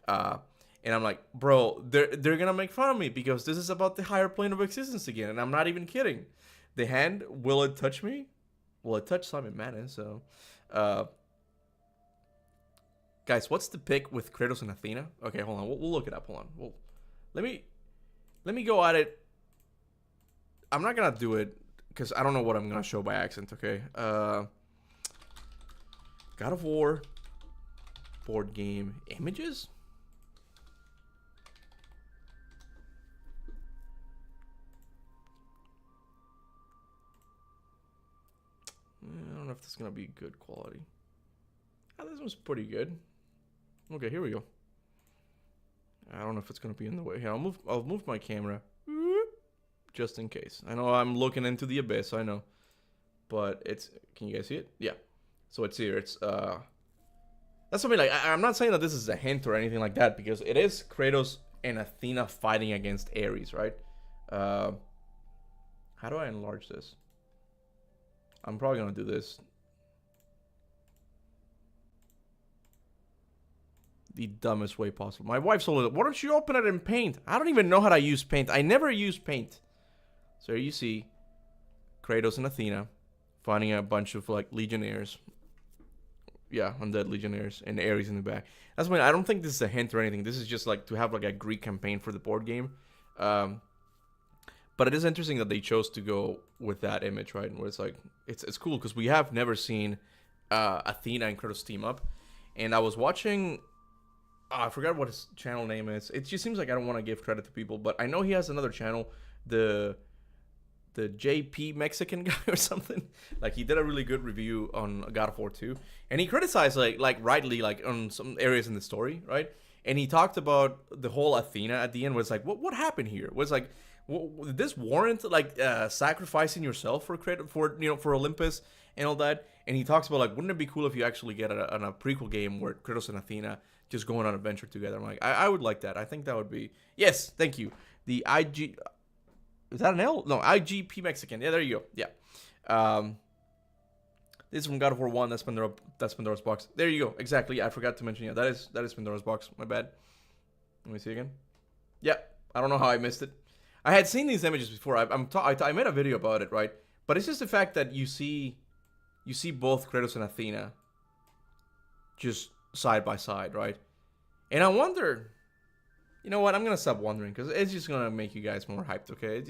and I'm like, bro, they're gonna make fun of me because this is about the higher plane of existence again, and I'm not even kidding. The hand, will it touch me? Well, it touched Simon Manus, so guys, what's the pick with Kratos and Athena? Okay, hold on, we'll look it up. Hold on, let me go at it. I'm not gonna do it because I don't know what I'm gonna show by accident. Okay, God of War board game images. I don't know if this is gonna be good quality. Oh, this one's pretty good. Okay, here we go. I don't know if it's gonna be in the way. Here, I'll move my camera just in case. I know I'm looking into the abyss. I know, but it's. Can you guys see it? Yeah. So it's here. It's That's something like I'm not saying that this is a hint or anything like that because it is Kratos and Athena fighting against Ares, right? How do I enlarge this? I'm probably gonna do this the dumbest way possible. My wife's told me, why don't you open it in Paint? I don't even know how to use Paint. I never use Paint. So here you see Kratos and Athena finding a bunch of like legionnaires. Yeah, undead legionnaires and Ares in the back. That's why I don't think this is a hint or anything. This is just like to have like a Greek campaign for the board game. But it is interesting that they chose to go with that image, right? Where it's like it's cool because we have never seen Athena and Kratos team up. And I was watching. I forgot what his channel name is. It just seems like I don't want to give credit to people, but I know he has another channel, the JP Mexican guy or something. Like he did a really good review on God of War 2, and he criticized like rightly like on some areas in the story, right? And he talked about the whole Athena at the end. Was like, what happened here? Was like, did this warrant like sacrificing yourself for Olympus and all that? And he talks about like, wouldn't it be cool if you actually get a prequel game where Kratos and Athena just going on an adventure together? I'm like, I would like that. I think that would be... Yes, thank you. The IG... Is that an L? No, IGP Mexican. Yeah, there you go. Yeah. This is from God of War 1. That's Pandora's box. There you go. Exactly. Yeah, I forgot to mention. Yeah, that is Pandora's box. My bad. Let me see again. Yeah. I don't know how I missed it. I had seen these images before. I made a video about it, right? But it's just the fact that you see both Kratos and Athena just side by side, right? And I wonder, you know what? I'm gonna stop wondering because it's just gonna make you guys more hyped, okay?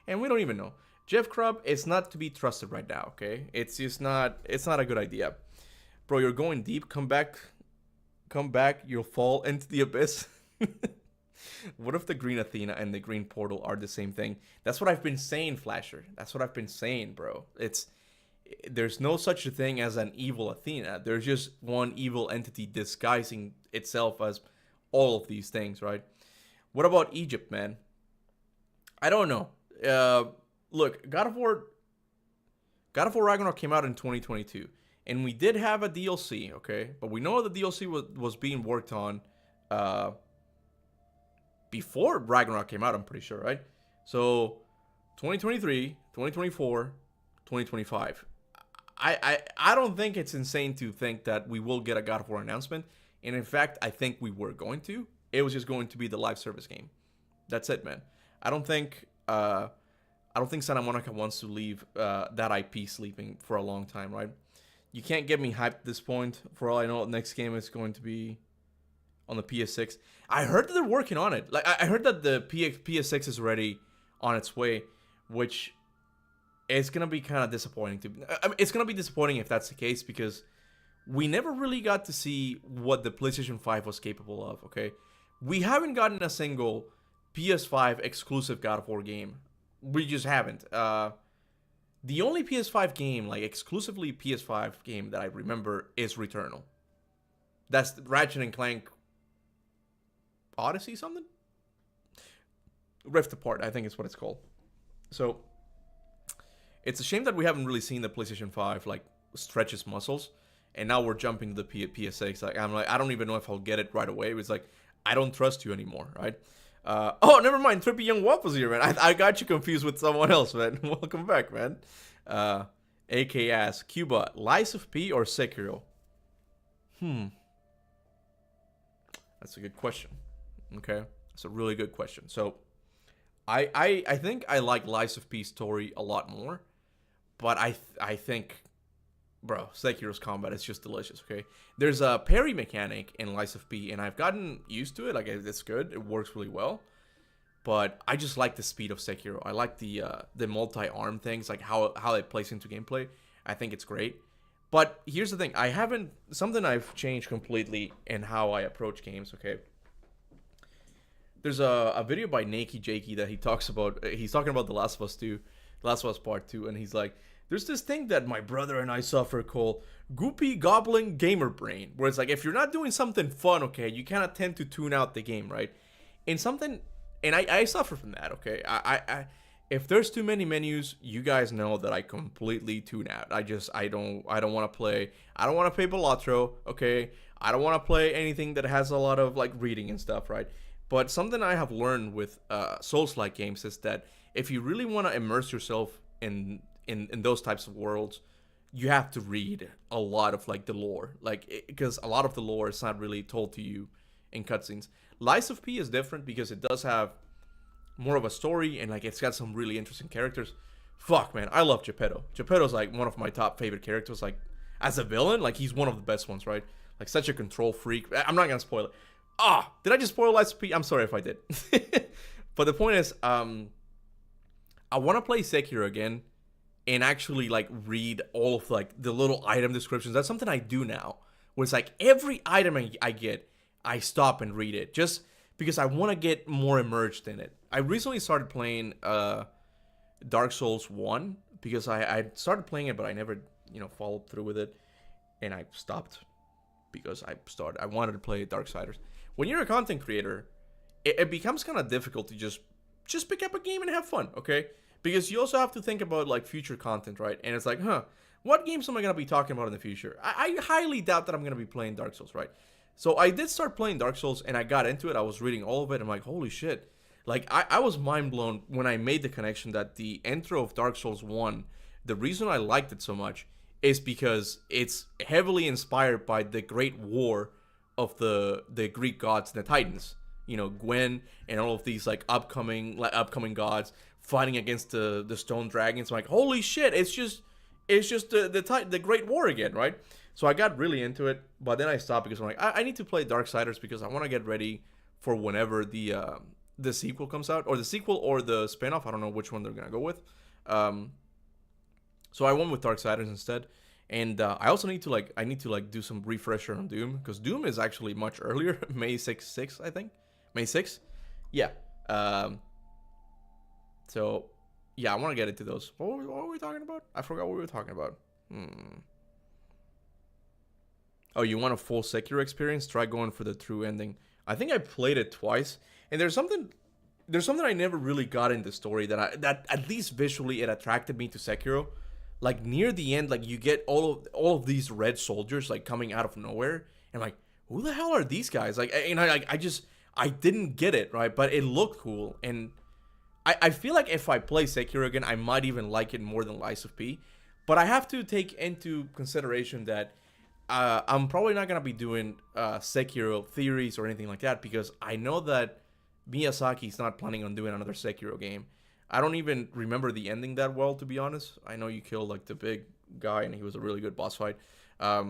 And we don't even know. Jeff Grubb is not to be trusted right now, okay? It's just not. It's not a good idea, bro. You're going deep. Come back. You'll fall into the abyss. What if the green Athena and the green portal are the same thing? That's what I've been saying, Flasher. That's what I've been saying, bro. There's no such a thing as an evil Athena. There's just one evil entity disguising itself as all of these things, right? What about Egypt, man? I don't know. Look, God of War Ragnarok came out in 2022, and we did have a DLC, okay? But we know the DLC was being worked on before Ragnarok came out, I'm pretty sure, right? So 2023, 2024, 2025. I don't think it's insane to think that we will get a God of War announcement. And in fact, I think we were going to. It was just going to be the live service game. That's it, man. I don't think Santa Monica wants to leave that IP sleeping for a long time, right? You can't get me hyped at this point. For all I know, the next game is going to be on the PS6. I heard that they're working on it. Like I heard that the PS6 is already on its way, which is gonna be kind of disappointing. It's gonna be disappointing if that's the case because we never really got to see what the PlayStation 5 was capable of. Okay, we haven't gotten a single PS5 exclusive God of War game. We just haven't. The only PS5 game, like exclusively PS5 game that I remember is Returnal. That's Ratchet and Clank Odyssey something? Rift Apart, I think is what it's called. So, it's a shame that we haven't really seen the PlayStation 5 like stretch its muscles. And now we're jumping to the PS6. I don't even know if I'll get it right away. It's like, I don't trust you anymore, right? Oh, never mind. Trippy Young Waffles here, man. I got you confused with someone else, man. Welcome back, man. AK asks, Kuba, Lies of P or Sekiro? That's a good question. Okay, that's a really good question. So, I think I like Lies of P story a lot more, but I think, bro, Sekiro's combat is just delicious. Okay, there's a parry mechanic in Lies of P, and I've gotten used to it. Like it's good, it works really well. But I just like the speed of Sekiro. I like the multi-arm things, like how it plays into gameplay. I think it's great. But here's the thing: I've changed completely in how I approach games. Okay. There's a video by Nakey Jakey that he's talking about The Last of Us 2, The Last of Us Part 2, and he's like, there's this thing that my brother and I suffer called goopy goblin gamer brain, where it's like, if you're not doing something fun, okay, you kind of tend to tune out the game, right? And I suffer from that, okay? I if there's too many menus, you guys know that I completely tune out. I don't want to play. I don't want to play Balatro, okay? I don't want to play anything that has a lot of like reading and stuff, right? But something I have learned with Souls-like games is that if you really want to immerse yourself in those types of worlds, you have to read a lot of like the lore, like because a lot of the lore is not really told to you in cutscenes. Lies of P is different because it does have more of a story and like it's got some really interesting characters. Fuck, man, I love Geppetto. Geppetto's like one of my top favorite characters. Like as a villain, like he's one of the best ones, right? Like such a control freak. I'm not gonna spoil it. Did I just spoil Lies of P? I'm sorry if I did. But the point is, I want to play Sekiro again and actually like read all of like the little item descriptions. That's something I do now, where it's like every item I get, I stop and read it just because I want to get more immersed in it. I recently started playing Dark Souls 1 because I started playing it, but I never followed through with it, and I stopped because I wanted to play Darksiders. When you're a content creator, it becomes kind of difficult to just pick up a game and have fun, okay? Because you also have to think about like future content, right? And it's like, what games am I going to be talking about in the future? I highly doubt that I'm going to be playing Dark Souls, right? So I did start playing Dark Souls and I got into it. I was reading all of it. I'm like, holy shit. Like, I was mind blown when I made the connection that the intro of Dark Souls 1, the reason I liked it so much is because it's heavily inspired by the Great War of the Greek gods and the Titans. you know, Gwen and all of these like upcoming gods fighting against the stone dragons. I'm like, holy shit, it's just the Great War again, right? So I got really into it, but then I stopped because I'm like, I need to play Darksiders because I want to get ready for whenever the sequel comes out, or the sequel or the spinoff. I don't know which one they're gonna go with. So I went with Darksiders instead, and I also need to do some refresher on Doom, because Doom is actually much earlier, May 6th, I think, May 6th. Yeah. So yeah, I want to get into those. What were we talking about? I forgot what we were talking about. Oh, you want a full Sekiro experience? Try going for the true ending. I think I played it twice, and there's something I never really got in the story that at least visually it attracted me to Sekiro. Like near the end, like you get all of these red soldiers like coming out of nowhere, and I'm like, who the hell are these guys? Like, and I didn't get it, right? But it looked cool, and I feel like if I play Sekiro again, I might even like it more than Lies of P. But I have to take into consideration that I'm probably not gonna be doing Sekiro theories or anything like that, because I know that Miyazaki's not planning on doing another Sekiro game. I don't even remember the ending that well, to be honest. I know you killed like the big guy and he was a really good boss fight. I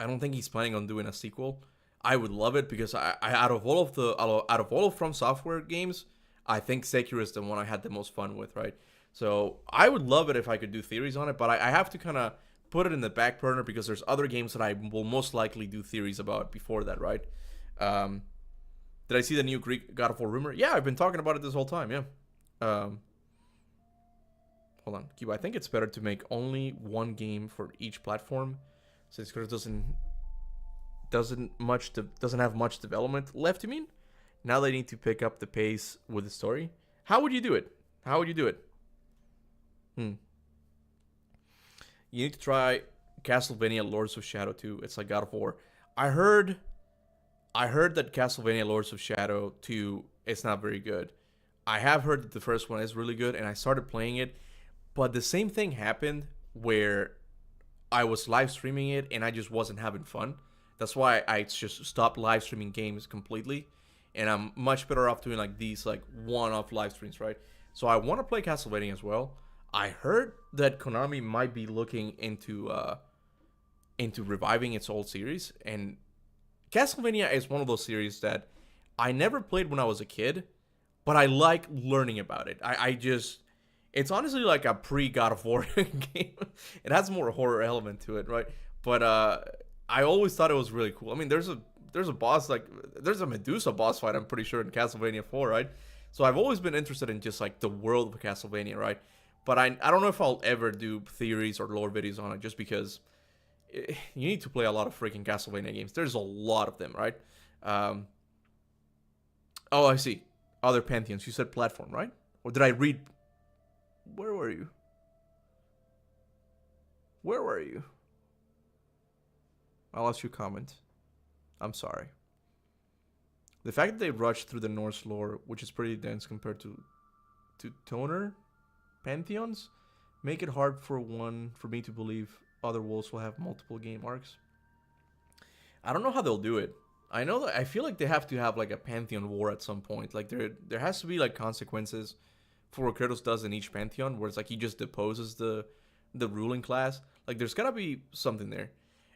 don't think he's planning on doing a sequel. I would love it, because I out of all of From Software games, I think Sekiro is the one I had the most fun with, right? So I would love it if I could do theories on it, but I have to kind of put it in the back burner because there's other games that I will most likely do theories about before that, right? Did I see the new Greek God of War rumor? Yeah, I've been talking about it this whole time, yeah. Hold on, Kuba. I think it's better to make only one game for each platform, since it doesn't have much development left. You mean? Now they need to pick up the pace with the story. How would you do it? You need to try Castlevania Lords of Shadow 2. It's like God of War. I heard that Castlevania Lords of Shadow 2 is not very good. I have heard that the first one is really good, and I started playing it, but the same thing happened where I was live streaming it and I just wasn't having fun. That's why I just stopped live streaming games completely, and I'm much better off doing like these like one-off live streams, right? So I want to play Castlevania as well. I heard that Konami might be looking into reviving its old series, and Castlevania is one of those series that I never played when I was a kid, but I like learning about it. It's honestly like a pre-God of War game. It has more horror element to it, right? But I always thought it was really cool. I mean, there's a boss, like there's a Medusa boss fight, I'm pretty sure, in Castlevania 4, right? So I've always been interested in just like the world of Castlevania, right? But I don't know if I'll ever do theories or lore videos on it, just because you need to play a lot of freaking Castlevania games. There's a lot of them, right? Oh, I see. Other pantheons. You said platform, right? Or did I read? Where were you? I lost your comment. I'm sorry. The fact that they rushed through the Norse lore, which is pretty dense compared to Toner pantheons, make it hard for me to believe other wolves will have multiple game arcs. I don't know how they'll do it. I know that I feel like they have to have like a pantheon war at some point. Like there has to be like consequences for what Kratos does in each pantheon, where it's like he just deposes the ruling class. Like there's gotta be something there.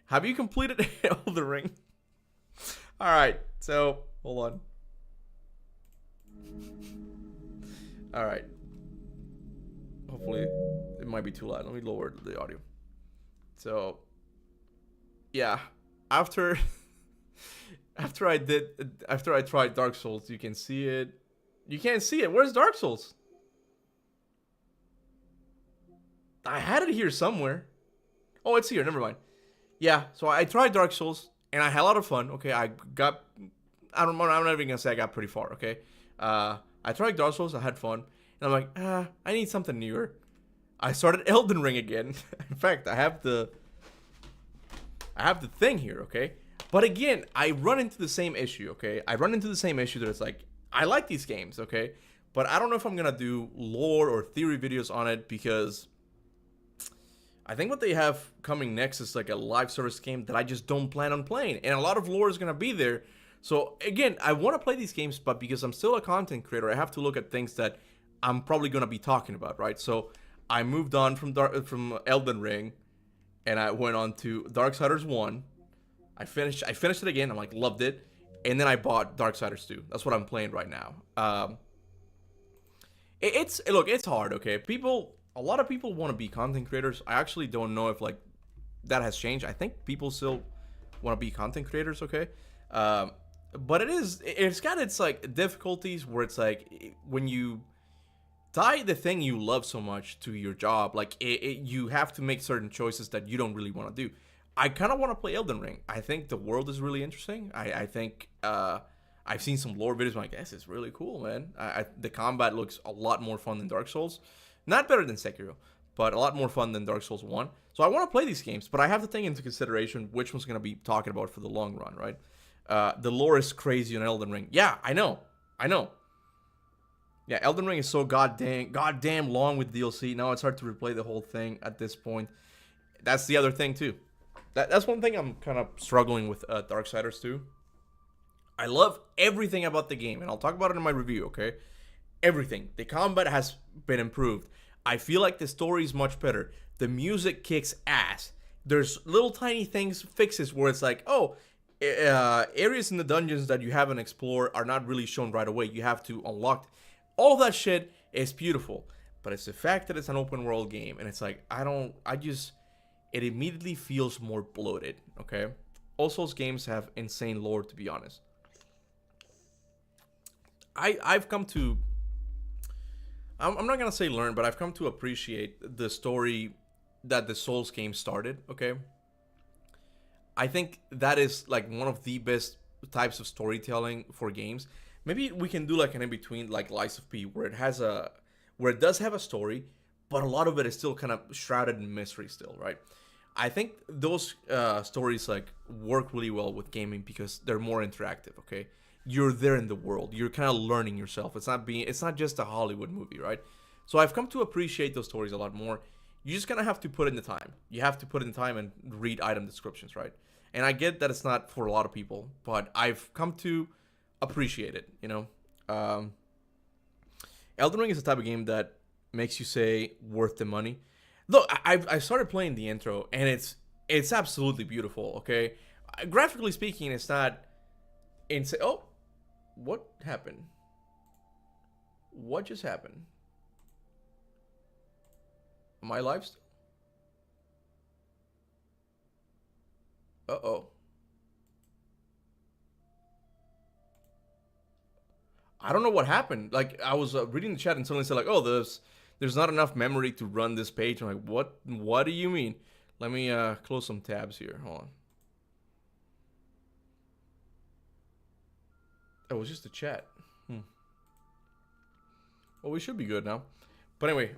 Have you completed Elden Ring? All right, so hold on. All right. Hopefully, it might be too loud. Let me lower the audio. So, yeah, after I tried Dark Souls, you can see it. You can't see it. Where's Dark Souls? I had it here somewhere. Oh, it's here. Never mind. Yeah, so I tried Dark Souls and I had a lot of fun. Okay, I'm not even gonna say I got pretty far. Okay, I tried Dark Souls. I had fun. And I'm like, I need something newer. I started Elden Ring again. In fact, I have the thing here, okay? But again, I run into the same issue, okay? I run into the same issue that it's like, I like these games, okay? But I don't know if I'm gonna do lore or theory videos on it, because I think what they have coming next is like a live service game that I just don't plan on playing. And a lot of lore is gonna be there. So again, I want to play these games, but because I'm still a content creator, I have to look at things that I'm probably gonna be talking about, right? So I moved on from Elden Ring, and I went on to Darksiders 1. I finished it again. I'm like, loved it, and then I bought Darksiders 2. That's what I'm playing right now. It's hard. Okay, a lot of people want to be content creators. I actually don't know if like that has changed. I think people still want to be content creators. Okay, but it's got its like difficulties where it's like when you tie the thing you love so much to your job, like you have to make certain choices that you don't really want to do. I kind of want to play Elden Ring. I think the world is really interesting. I think I've seen some lore videos. I'm like, this is really cool, man. The combat looks a lot more fun than Dark Souls. Not better than Sekiro, but a lot more fun than Dark Souls 1. So I want to play these games, but I have to take into consideration which one's going to be talking about for the long run, right? The lore is crazy on Elden Ring. Yeah, I know. Yeah, Elden Ring is so goddamn long with DLC. Now it's hard to replay the whole thing at this point. That's the other thing too. That's one thing I'm kind of struggling with Darksiders 2. I love everything about the game, and I'll talk about it in my review, okay? Everything. The combat has been improved. I feel like the story is much better. The music kicks ass. There's little tiny fixes where it's like, areas in the dungeons that you haven't explored are not really shown right away. You have to unlock. All of that shit is beautiful. But it's the fact that it's an open world game, and it's like, it immediately feels more bloated, okay? All Souls games have insane lore, to be honest. I've come to... I'm not gonna say learn, but I've come to appreciate the story that the Souls game started, okay? I think that is like one of the best types of storytelling for games. Maybe we can do like an in-between, like Lies of P, where it does have a story, but a lot of it is still kind of shrouded in mystery still, right? I think those stories like work really well with gaming because they're more interactive, okay? You're there in the world. You're kind of learning yourself. It's not just a Hollywood movie, right? So I've come to appreciate those stories a lot more. You just kind of have to put in the time. You have to put in the time and read item descriptions, right? And I get that it's not for a lot of people, but I've come to appreciate it, you know? Elden Ring is the type of game that makes you say worth the money. Look, I started playing the intro, and it's absolutely beautiful, okay? Graphically speaking, it's not insane. Oh, what happened? What just happened? Am I live still? Uh-oh. I don't know what happened. Like, I was reading the chat and suddenly said, like, oh, there's not enough memory to run this page. I'm like, what do you mean? Let me close some tabs here. Hold on. It was just a chat. Well, we should be good now. But anyway,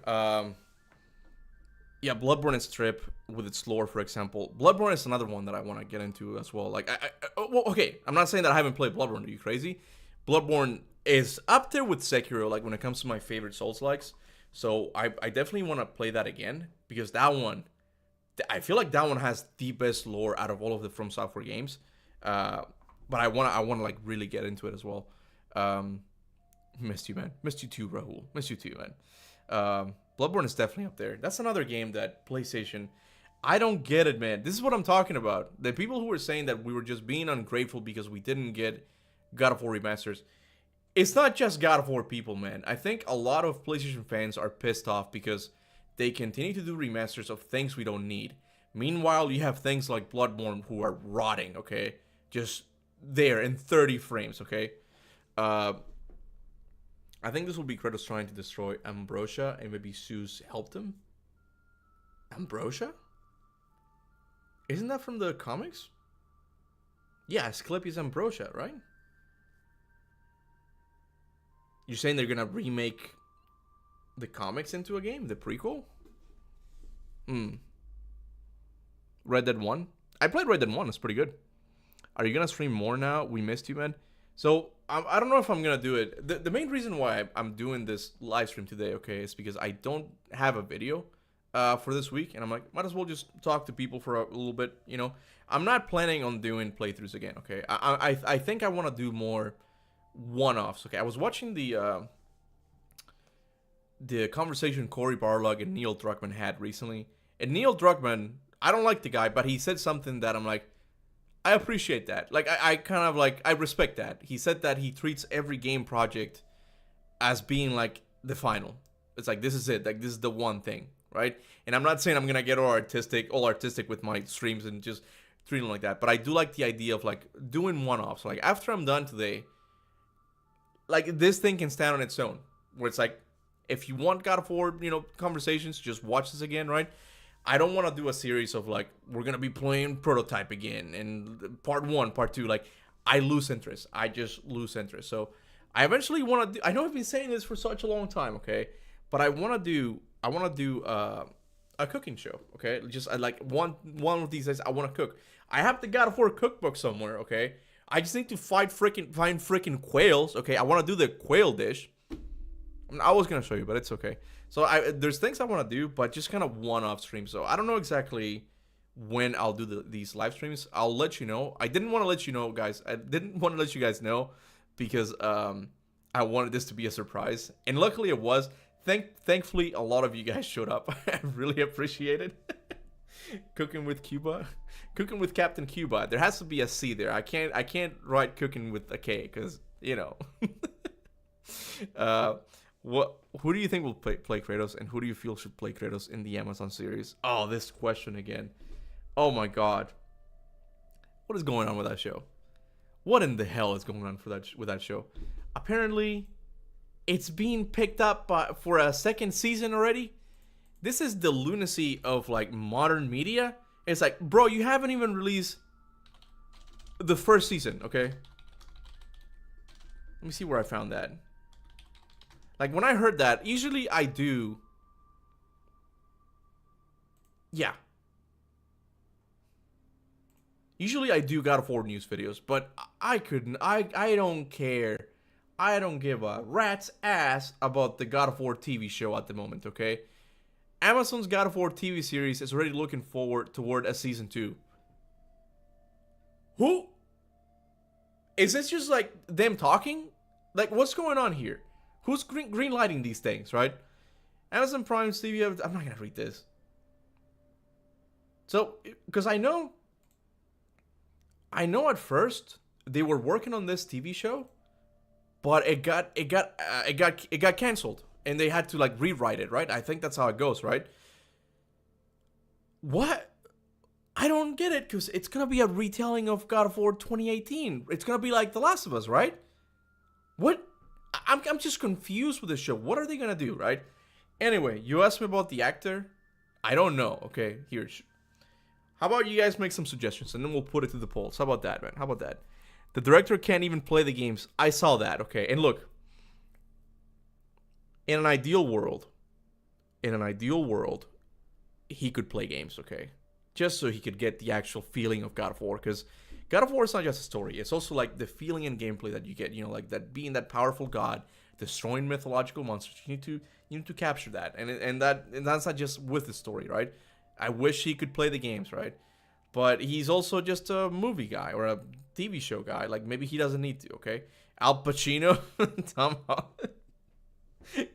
yeah, Bloodborne and Strip with its lore, for example. Bloodborne is another one that I want to get into as well. Like, well, okay, I'm not saying that I haven't played Bloodborne. Are you crazy? Bloodborne is up there with Sekiro, like when it comes to my favorite Souls-likes. So I definitely want to play that again because that one, I feel like that one has the best lore out of all of the From Software games. But I want to like really get into it as well. Missed you, man. Missed you too, Rahul. Missed you too, man. Bloodborne is definitely up there. That's another game that PlayStation, I don't get it, man. This is what I'm talking about. The people who were saying that we were just being ungrateful because we didn't get God of War remasters. It's not just God of War people, man. I think a lot of PlayStation fans are pissed off because they continue to do remasters of things we don't need. Meanwhile, you have things like Bloodborne who are rotting, okay? Just there in 30 frames, okay? I think this will be Kratos trying to destroy Ambrosia, and maybe Zeus helped him. Ambrosia? Isn't that from the comics? Yeah, Asclepius Ambrosia, right? You're saying they're gonna remake the comics into a game? The prequel? Red Dead 1? I played Red Dead 1, it's pretty good. Are you gonna stream more now? We missed you, man. So, I don't know if I'm gonna do it. The main reason why I'm doing this live stream today, okay, is because I don't have a video for this week, and I'm like, might as well just talk to people for a little bit. You know, I'm not planning on doing playthroughs again. Okay, I think I want to do more one-offs. Okay, I was watching the conversation Cory Barlog and Neil Druckmann had recently, and Neil Druckmann, I don't like the guy, but he said something that I'm like, I appreciate that. Like, I kind of like, I respect that. He said that he treats every game project as being like the final. It's like, this is it. Like, this is the one thing, right? And I'm not saying I'm gonna get all artistic with my streams and just treat them like that. But I do like the idea of like doing one-offs. Like, after I'm done today, like, this thing can stand on its own. Where it's like, if you want God of War, you know, conversations, just watch this again, right? I don't want to do a series of like, we're going to be playing Prototype again and part 1, part 2. Like, I lose interest. I just lose interest. So I eventually want to do, I know I've been saying this for such a long time, okay? But I want to do a cooking show, okay? Just I like one of these days I want to cook. I have the God of War cookbook somewhere, okay? I just need to find freaking quails, okay? I want to do the quail dish. I was gonna show you, but it's okay. So there's things I want to do, but just kind of one-off streams. So I don't know exactly when I'll do these live streams. I'll let you know. I didn't want to let you know, guys. I didn't want to let you guys know because I wanted this to be a surprise, and luckily it was. Thankfully, a lot of you guys showed up. I really appreciate it. Cooking with Kuba, cooking with Kaptain Kuba. There has to be a C there. I can't write cooking with a K because you know. Who do you think will play Kratos, and who do you feel should play Kratos in the Amazon series? Oh, this question again. Oh my god. What is going on with that show? What in the hell is going on with that show? Apparently, it's being picked up for a second season already. This is the lunacy of like modern media. It's like, bro, you haven't even released the first season, okay? Let me see where I found that. Like, when I heard that, usually I do. Yeah. Usually I do God of War news videos, but I couldn't. I don't care. I don't give a rat's ass about the God of War TV show at the moment, okay? Amazon's God of War TV series is already looking forward toward a season 2. Who? Is this just like them talking? Like, what's going on here? Who's greenlighting these things, right? Amazon Prime TV. I'm not gonna read this. So, because I know at first they were working on this TV show, but it got canceled, and they had to like rewrite it, right? I think that's how it goes, right? What? I don't get it, because it's gonna be a retelling of God of War 2018. It's gonna be like The Last of Us, right? What? I'm just confused with this show. What are they gonna do, right? Anyway, you asked me about the actor. I don't know. Okay, here. How about you guys make some suggestions, and then we'll put it to the polls. How about that, man? How about that? The director can't even play the games. I saw that. Okay, and look. In an ideal world, he could play games. Okay, just so he could get the actual feeling of God of War, because God of War is not just a story. It's also like the feeling and gameplay that you get. You know, like that being that powerful god, destroying mythological monsters. You need to capture that, and that's not just with the story, right? I wish he could play the games, right? But he's also just a movie guy or a TV show guy. Like, maybe he doesn't need to. Okay, Al Pacino, Tom Holland,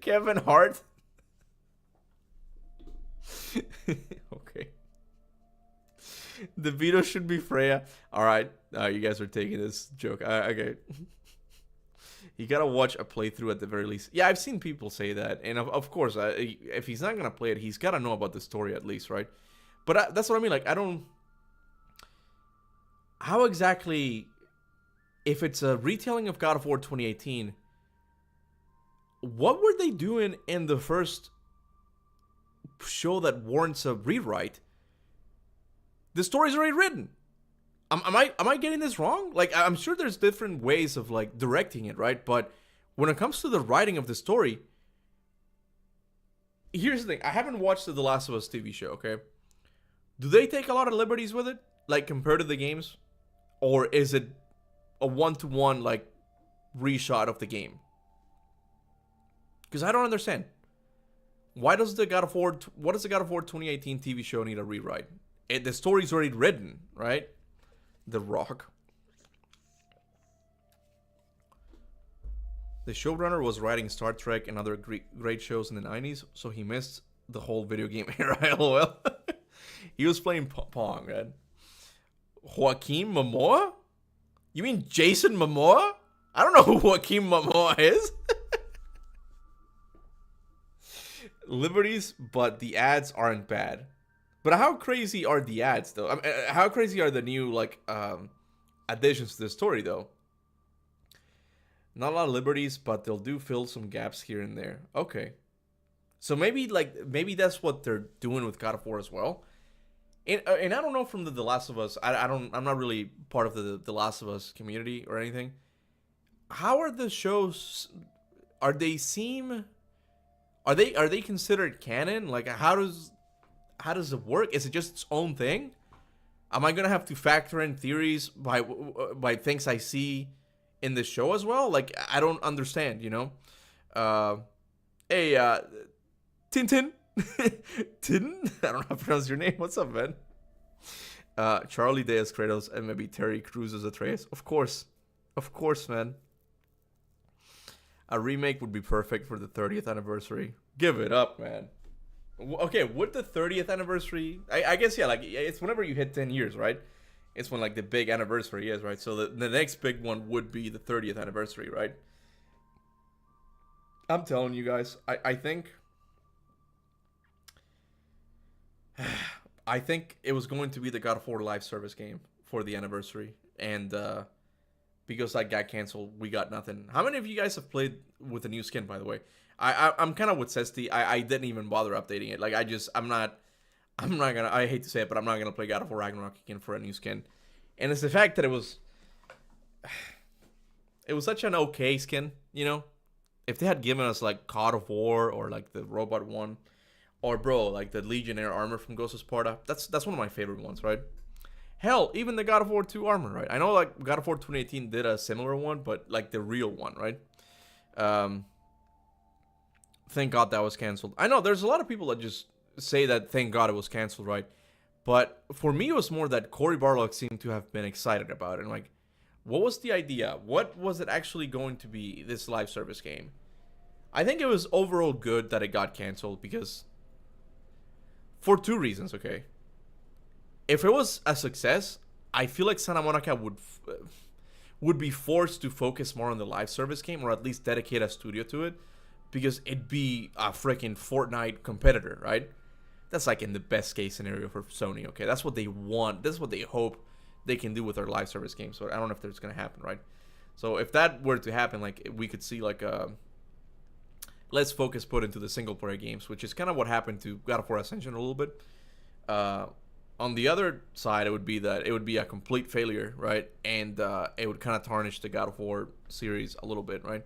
Kevin Hart. Okay. The Vito should be Freya. All right, you guys are taking this joke. Okay. You gotta watch a playthrough at the very least. Yeah, I've seen people say that, and of course, if he's not gonna play it, he's gotta know about the story at least, right? But that's what I mean. Like, I don't. How exactly, if it's a retelling of God of War 2018, what were they doing in the first show that warrants a rewrite? The story's already written. Am I getting this wrong? Like, I'm sure there's different ways of like directing it, right? But when it comes to the writing of the story, here's the thing. I haven't watched the Last of Us TV show, okay? Do they take a lot of liberties with it, like compared to the games? Or is it a one-to-one like reshot of the game? Because I don't understand. Why does the God of War? What does the God of War 2018 TV show need a rewrite? The story's already written, right? The Rock. The showrunner was writing Star Trek and other great shows in the 90s, so he missed the whole video game era. LOL. He was playing Pong, man. Joaquin Momoa? You mean Jason Momoa? I don't know who Joaquin Momoa is. Liberties, but the ads aren't bad. But how crazy are the ads, though? I mean, how crazy are the new, like, additions to the story, though? Not a lot of liberties, but they'll do fill some gaps here and there. Okay. So maybe that's what they're doing with God of War as well. And I don't know from the Last of Us. I'm not really part of the Last of Us community or anything. How are the shows? Are they considered canon? Like, how does it work? Is it just its own thing? Am I gonna have to factor in theories by things I see in the show as well? Like, I don't understand, you know. Hey, Tintin, Tin. I don't know how to pronounce your name. What's up, man? Charlie Day as Kratos and maybe Terry Crews as Atreus. Of course, man. A remake would be perfect for the 30th anniversary. Give it up, man. Okay, would the 30th anniversary... I guess, yeah, like, it's whenever you hit 10 years, right? It's when, like, the big anniversary is, right? So the next big one would be the 30th anniversary, right? I'm telling you guys, I think... I think it was going to be the God of War live service game for the anniversary. And, because that got canceled, we got nothing. How many of you guys have played with the new skin, by the way? I'm kind of with Cesty. I didn't even bother updating it. Like, I'm not gonna, I hate to say it, but I'm not gonna play God of War Ragnarok again for a new skin. And it's the fact that it was such an okay skin, you know? If they had given us, like, God of War or, like, the robot one, or, bro, like, the Legionnaire armor from Ghost of Sparta, that's one of my favorite ones, right? Hell, even the God of War 2 armor, right? I know, like, God of War 2018 did a similar one, but, like, the real one, right? Thank God that was canceled. I know, there's a lot of people that just say that thank God it was canceled, right? But for me, it was more that Cory Barlog seemed to have been excited about it. And, like, what was the idea? What was it actually going to be, this live service game? I think it was overall good that it got canceled because... for two reasons, okay? If it was a success, I feel like Santa Monica would be forced to focus more on the live service game, or at least dedicate a studio to it, because it'd be a freaking Fortnite competitor, right? That's like in the best case scenario for Sony, okay? That's what they want. That's what they hope they can do with their live service game. So I don't know if that's gonna happen, right? So if that were to happen, like, we could see like a less focus put into the single player games, which is kind of what happened to God of War Ascension a little bit. On the other side, it would be that it would be a complete failure, right? And it would kind of tarnish the God of War series a little bit, right?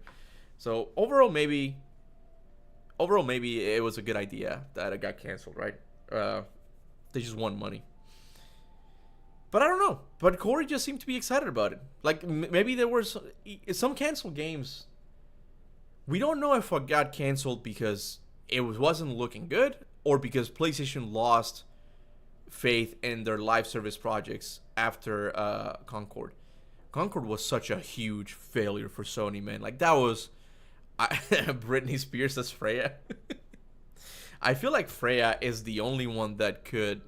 So overall, maybe it was a good idea that it got canceled, right? They just want money. But I don't know. But Corey just seemed to be excited about it. Like, maybe there were some canceled games. We don't know if it got canceled because it wasn't looking good, or because PlayStation lost faith in their live service projects after Concord. Concord was such a huge failure for Sony, man. Like, that was Britney Spears as Freya. I feel like Freya is the only one that could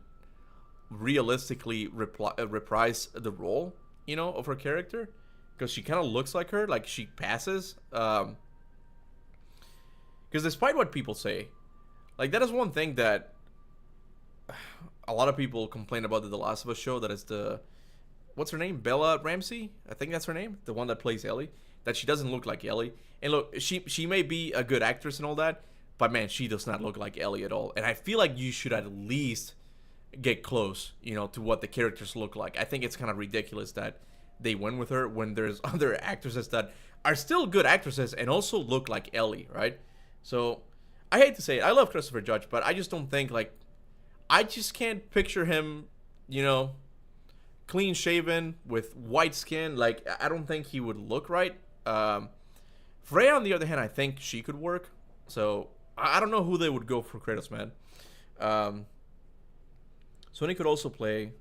realistically reprise the role, you know, of her character, because she kind of looks like her, like she passes. Because despite what people say, like, that is one thing that a lot of people complain about the Last of Us show, that is what's her name? Bella Ramsey? I think that's her name. The one that plays Ellie. That she doesn't look like Ellie. And look, she may be a good actress and all that, but man, she does not look like Ellie at all. And I feel like you should at least get close, you know, to what the characters look like. I think it's kind of ridiculous that they went with her when there's other actresses that are still good actresses and also look like Ellie, right? So, I hate to say it, I love Christopher Judge, but I just don't think, like, I just can't picture him, you know, clean shaven with white skin. Like, I don't think he would look right. Freya, on the other hand, I think she could work. So I don't know who they would go for Kratos, man. Sony could also play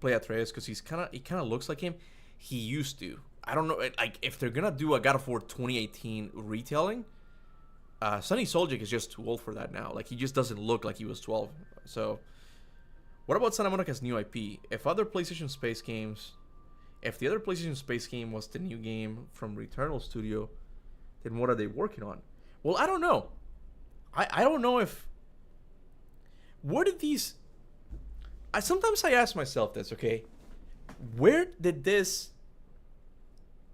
Atreus because he kind of looks like him. He used to. I don't know, like if they're gonna do a God of War 2018 retelling, Sonny Soljic is just too old for that now. Like he just doesn't look like he was 12. So, what about Santa Monica's new IP? If the other PlayStation Space game was the new game from Returnal Studio, then what are they working on? Well, I don't know. I don't know if... Where did these... Sometimes I ask myself this, okay? Where did this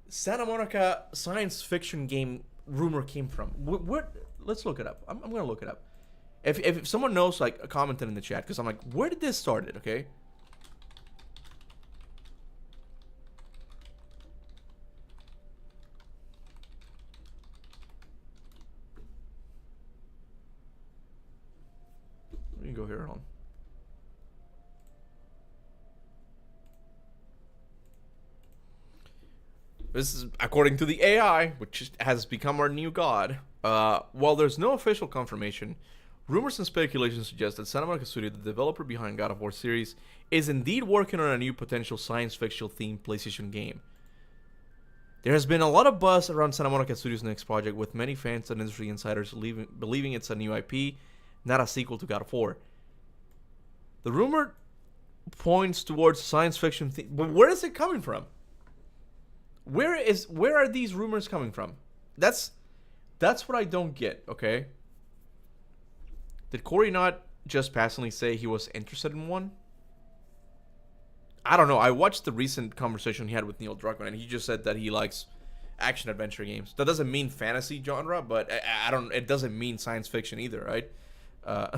Santa Monica science fiction game rumor came from? Where let's look it up. I'm going to look it up. If someone knows, like, comment it in the chat. Because I'm like, where did this started, okay? We can go here on. This is according to the AI, which has become our new god. While there's no official confirmation, rumors and speculation suggest that Santa Monica Studio, the developer behind God of War series, is indeed working on a new potential science fiction themed PlayStation game. There has been a lot of buzz around Santa Monica Studio's next project, with many fans and industry insiders believing it's a new IP, not a sequel to God of War. The rumor points towards science fiction theme, but where is it coming from? Where are these rumors coming from? That's what I don't get, okay? Did Corey not just passingly say he was interested in one? I don't know. I watched the recent conversation he had with Neil Druckmann, and he just said that he likes action adventure games. That doesn't mean fantasy genre, but I don't. It doesn't mean science fiction either, right?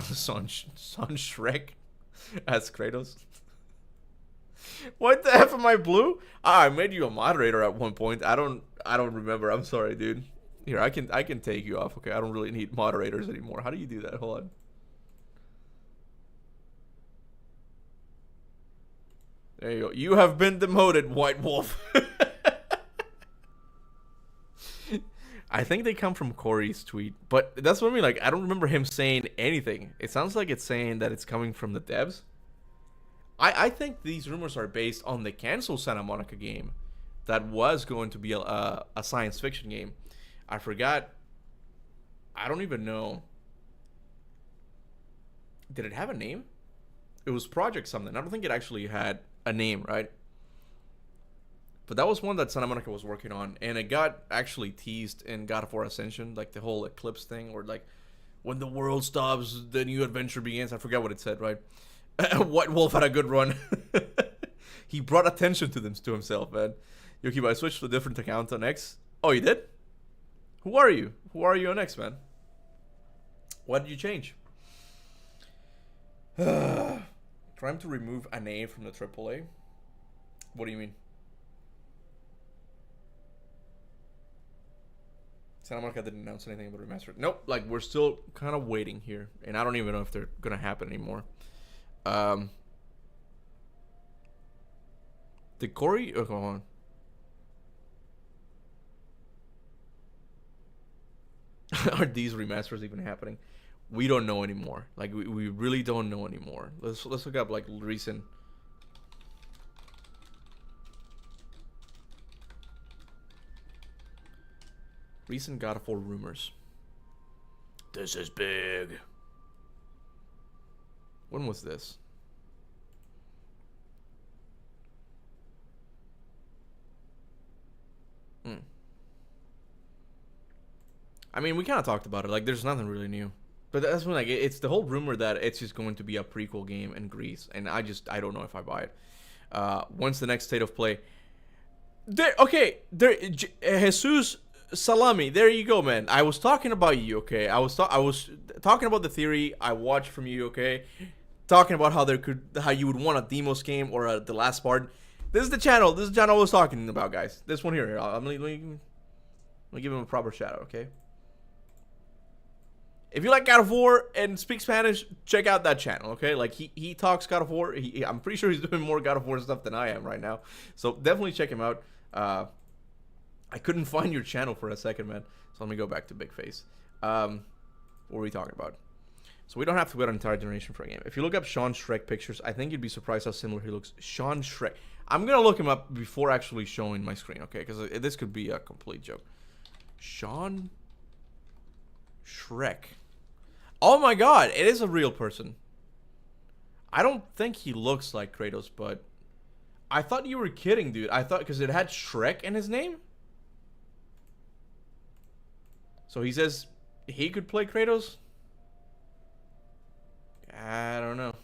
Son Shrek as Kratos. What the F am I blue? I made you a moderator at one point. I don't remember. I'm sorry, dude. Here, I can take you off. Okay, I don't really need moderators anymore. How do you do that? Hold on. There you go. You have been demoted, White Wolf. I think they come from Corey's tweet, but that's what I mean. Like, I don't remember him saying anything. It sounds like it's saying that it's coming from the devs. I think these rumors are based on the canceled Santa Monica game that was going to be a science fiction game. I forgot. I don't even know. Did it have a name? It was Project something. I don't think it actually had a name, right? But that was one that Santa Monica was working on, and it got actually teased in God of War Ascension, like the whole eclipse thing, or like when the world stops, the new adventure begins. I forget what it said, right? White Wolf had a good run. He brought attention to himself, man. Yoki, I switched to a different account on X. Oh, you did? Who are you? Who are you on X, man? Why did you change? Trying to remove an A from the AAA? What do you mean? Santa Monica didn't announce anything about remastered. Nope, like we're still kind of waiting here, and I don't even know if they're gonna happen anymore. Did Corey? Oh, come on. Are these remasters even happening? We don't know anymore. Like we really don't know anymore. Let's look up like recent. Recent God of War rumors. This is big. When was this? I mean, we kind of talked about it. Like, there's nothing really new. But that's when, like, it's the whole rumor that it's just going to be a prequel game in Greece. And I don't know if I buy it. When's the next state of play? Jesus Salami, there you go, man. I was talking about you, okay? I was talking about the theory I watched from you, okay? Talking about how you would want a Demos game or the last part. This is the channel. This is the channel I was talking about, guys. This one here. Let me give him a proper shout out, okay? If you like God of War and speak Spanish, check out that channel, okay? Like, he talks God of War. I'm pretty sure he's doing more God of War stuff than I am right now. So definitely check him out. I couldn't find your channel for a second, man. So let me go back to Big Face. What What are we talking about? So we don't have to wait an entire generation for a game. If you look up Sean Shrek pictures, I think you'd be surprised how similar he looks. Sean Shrek. I'm going to look him up before actually showing my screen, okay? Because this could be a complete joke. Sean Shrek. Oh my god, it is a real person. I don't think he looks like Kratos, but I thought you were kidding, dude. I thought because it had Shrek in his name. So he says he could play Kratos? I don't know.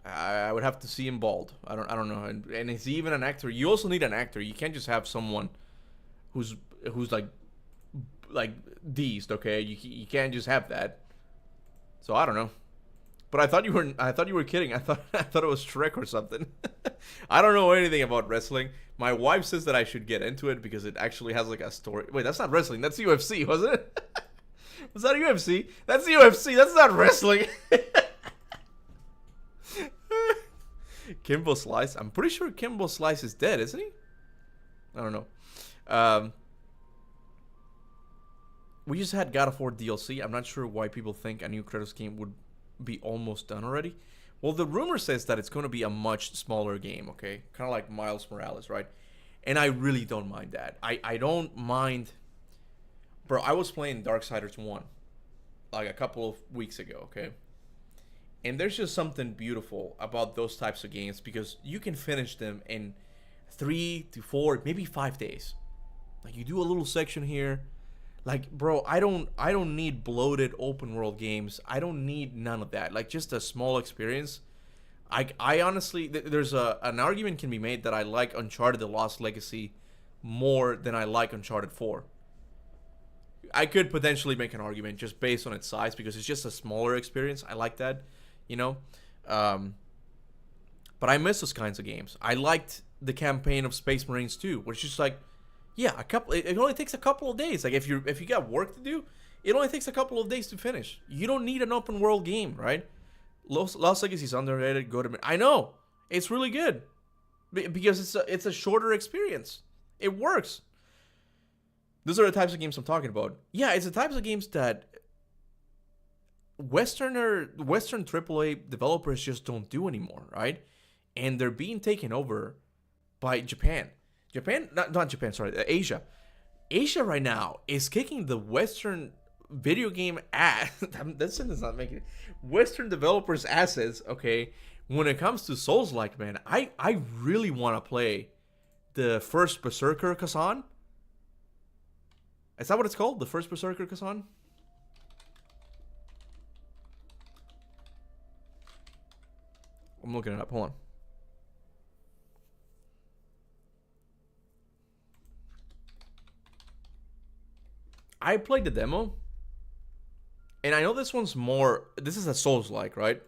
I would have to see him bald. I don't know. And is he even an actor? You also need an actor. You can't just have someone who's like deezed, okay? You can't just have that. So I don't know. But I thought you were kidding. I thought it was Shrek or something. I don't know anything about wrestling. My wife says that I should get into it because it actually has like a story. Wait, that's not wrestling. That's UFC, wasn't it? Was that UFC? That's UFC. That's not wrestling. Kimbo Slice. I'm pretty sure Kimbo Slice is dead, isn't he? I don't know. We just had God of War DLC. I'm not sure why people think a new Kratos game would be almost done already. Well, the rumor says that it's going to be a much smaller game, okay? Kind of like Miles Morales, right? And I really don't mind that. I don't mind... Bro, I was playing Darksiders 1 like a couple of weeks ago, okay? And there's just something beautiful about those types of games because you can finish them in 3 to 4, maybe 5 days. Like you do a little section here. Like, bro, I don't need bloated open world games. I don't need none of that. Like just a small experience. I honestly, there's an argument can be made that I like Uncharted: The Lost Legacy more than I like Uncharted 4. I could potentially make an argument just based on its size because it's just a smaller experience. I like that, you know. But I miss those kinds of games. I liked the campaign of Space Marines 2, which is just like, yeah, it only takes a couple of days. Like if you got work to do, it only takes a couple of days to finish. You don't need an open world game, right? Lost Legacy is underrated. Go to I know it's really good because it's a shorter experience. It works. Those are the types of games I'm talking about. Yeah, it's the types of games that Western AAA developers just don't do anymore, right? And they're being taken over by Japan. Not Japan, sorry, Asia. Asia right now is kicking the Western video game ass. That sentence not making it. Western developers' asses, okay? When it comes to Souls-like, man, I really want to play the first Berserker Kazan. Is that what it's called? The first Berserker Kazan? I'm looking it up. Hold on. I played the demo. And I know this one's more... This is a Souls-like, right?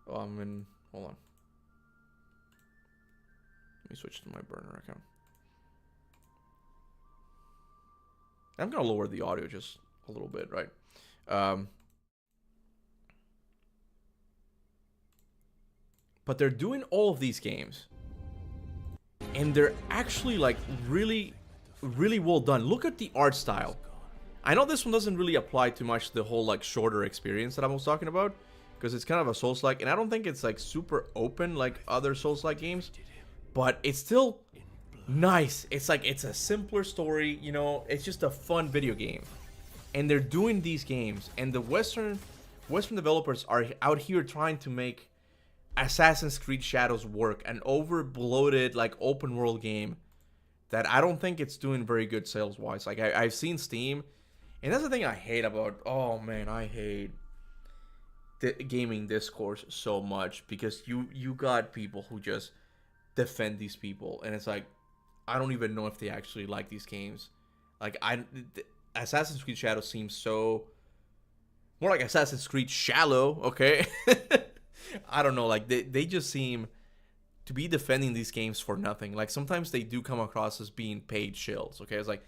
Oh, hold on. Let me switch to my burner account. I'm going to lower the audio just a little bit, right? But they're doing all of these games. And they're actually like really, really well done. Look at the art style. I know this one doesn't really apply too much to the whole like shorter experience that I was talking about. Because it's kind of a Souls-like. And I don't think it's like super open like other Souls-like games. But it's still nice. It's like it's a simpler story, you know. It's just a fun video game. And they're doing these games. And the Western developers are out here trying to make Assassin's Creed Shadows work, an over bloated like open world game that I don't think it's doing very good sales wise. Like I've seen Steam, and that's the thing I hate about. Oh man, I hate the gaming discourse so much because you got people who just defend these people, and it's like I don't even know if they actually like these games. Like Assassin's Creed Shadows seems so more like Assassin's Creed Shallow, okay? I don't know, like they just seem to be defending these games for nothing. Like sometimes they do come across as being paid shills, okay? It's like,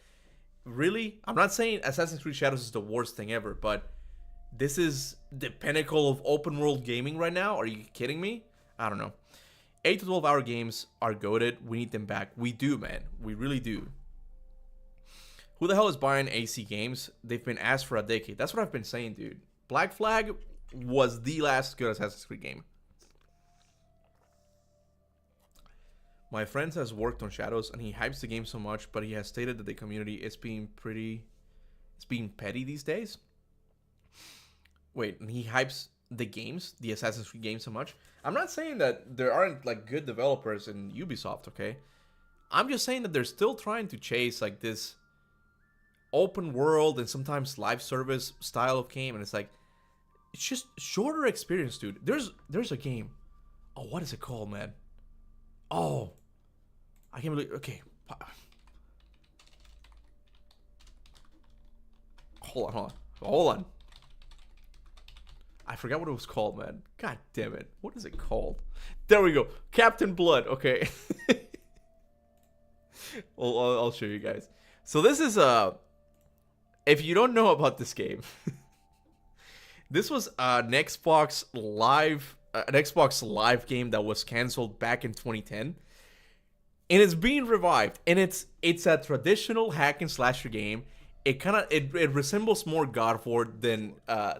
really? I'm not saying Assassin's Creed Shadows is the worst thing ever, but this is the pinnacle of open world gaming right now? Are you kidding me? I don't know. 8 to 12 hour games are goated. We need them back. We do, man. We really do. Who the hell is buying AC games? They've been asked for a decade. That's what I've been saying, dude. Black Flag was the last good Assassin's Creed game. My friend has worked on Shadows and he hypes the game so much, but he has stated that the community is being petty these days. Wait, and he hypes the games, the Assassin's Creed games so much. I'm not saying that there aren't like good developers in Ubisoft, okay? I'm just saying that they're still trying to chase like this open world and sometimes live service style of game, and it's like it's just shorter experience, dude. There's a game. Oh, what is it called, man? Oh, I can't believe. Okay, hold on. I forgot what it was called, man. God damn it. What is it called? There we go. Captain Blood. Okay. Well, I'll show you guys. So this is if you don't know about this game, this was an Xbox Live game that was canceled back in 2010, and it's being revived. And it's a traditional hack and slasher game. It resembles more God of War than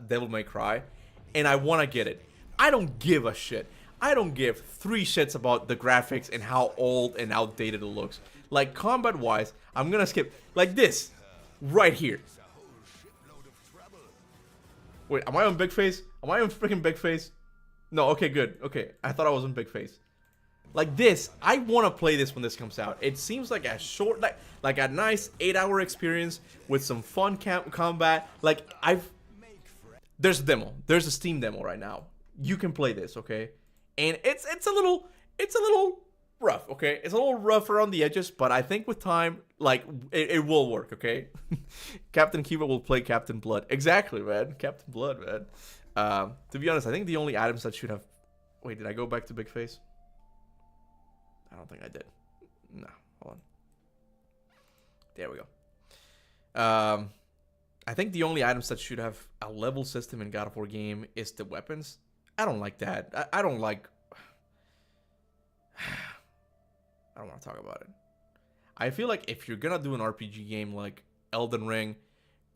Devil May Cry, and I want to get it. I don't give a shit. I don't give three shits about the graphics and how old and outdated it looks. Like, combat-wise, I'm gonna skip like this right here. Wait, am I on big face? Am I on freaking big face? No, okay, good. Okay, I thought I was on big face. Like this, I want to play this when this comes out. It seems like a short, like a nice 8-hour experience with some fun combat. Like, there's a demo. There's a Steam demo right now. You can play this, okay? And it's a little rough, okay? It's a little rough around the edges, but I think with time, like, it will work, okay? Kaptain Kuba will play Captain Blood. Exactly, man. Captain Blood, man. To be honest, I think the only items that should have... Wait, did I go back to big face? I don't think I did. No, hold on. There we go. I think the only items that should have a level system in God of War game is the weapons. I don't like that. I don't like... I don't want to talk about it. I feel like if you're gonna do an RPG game like Elden Ring,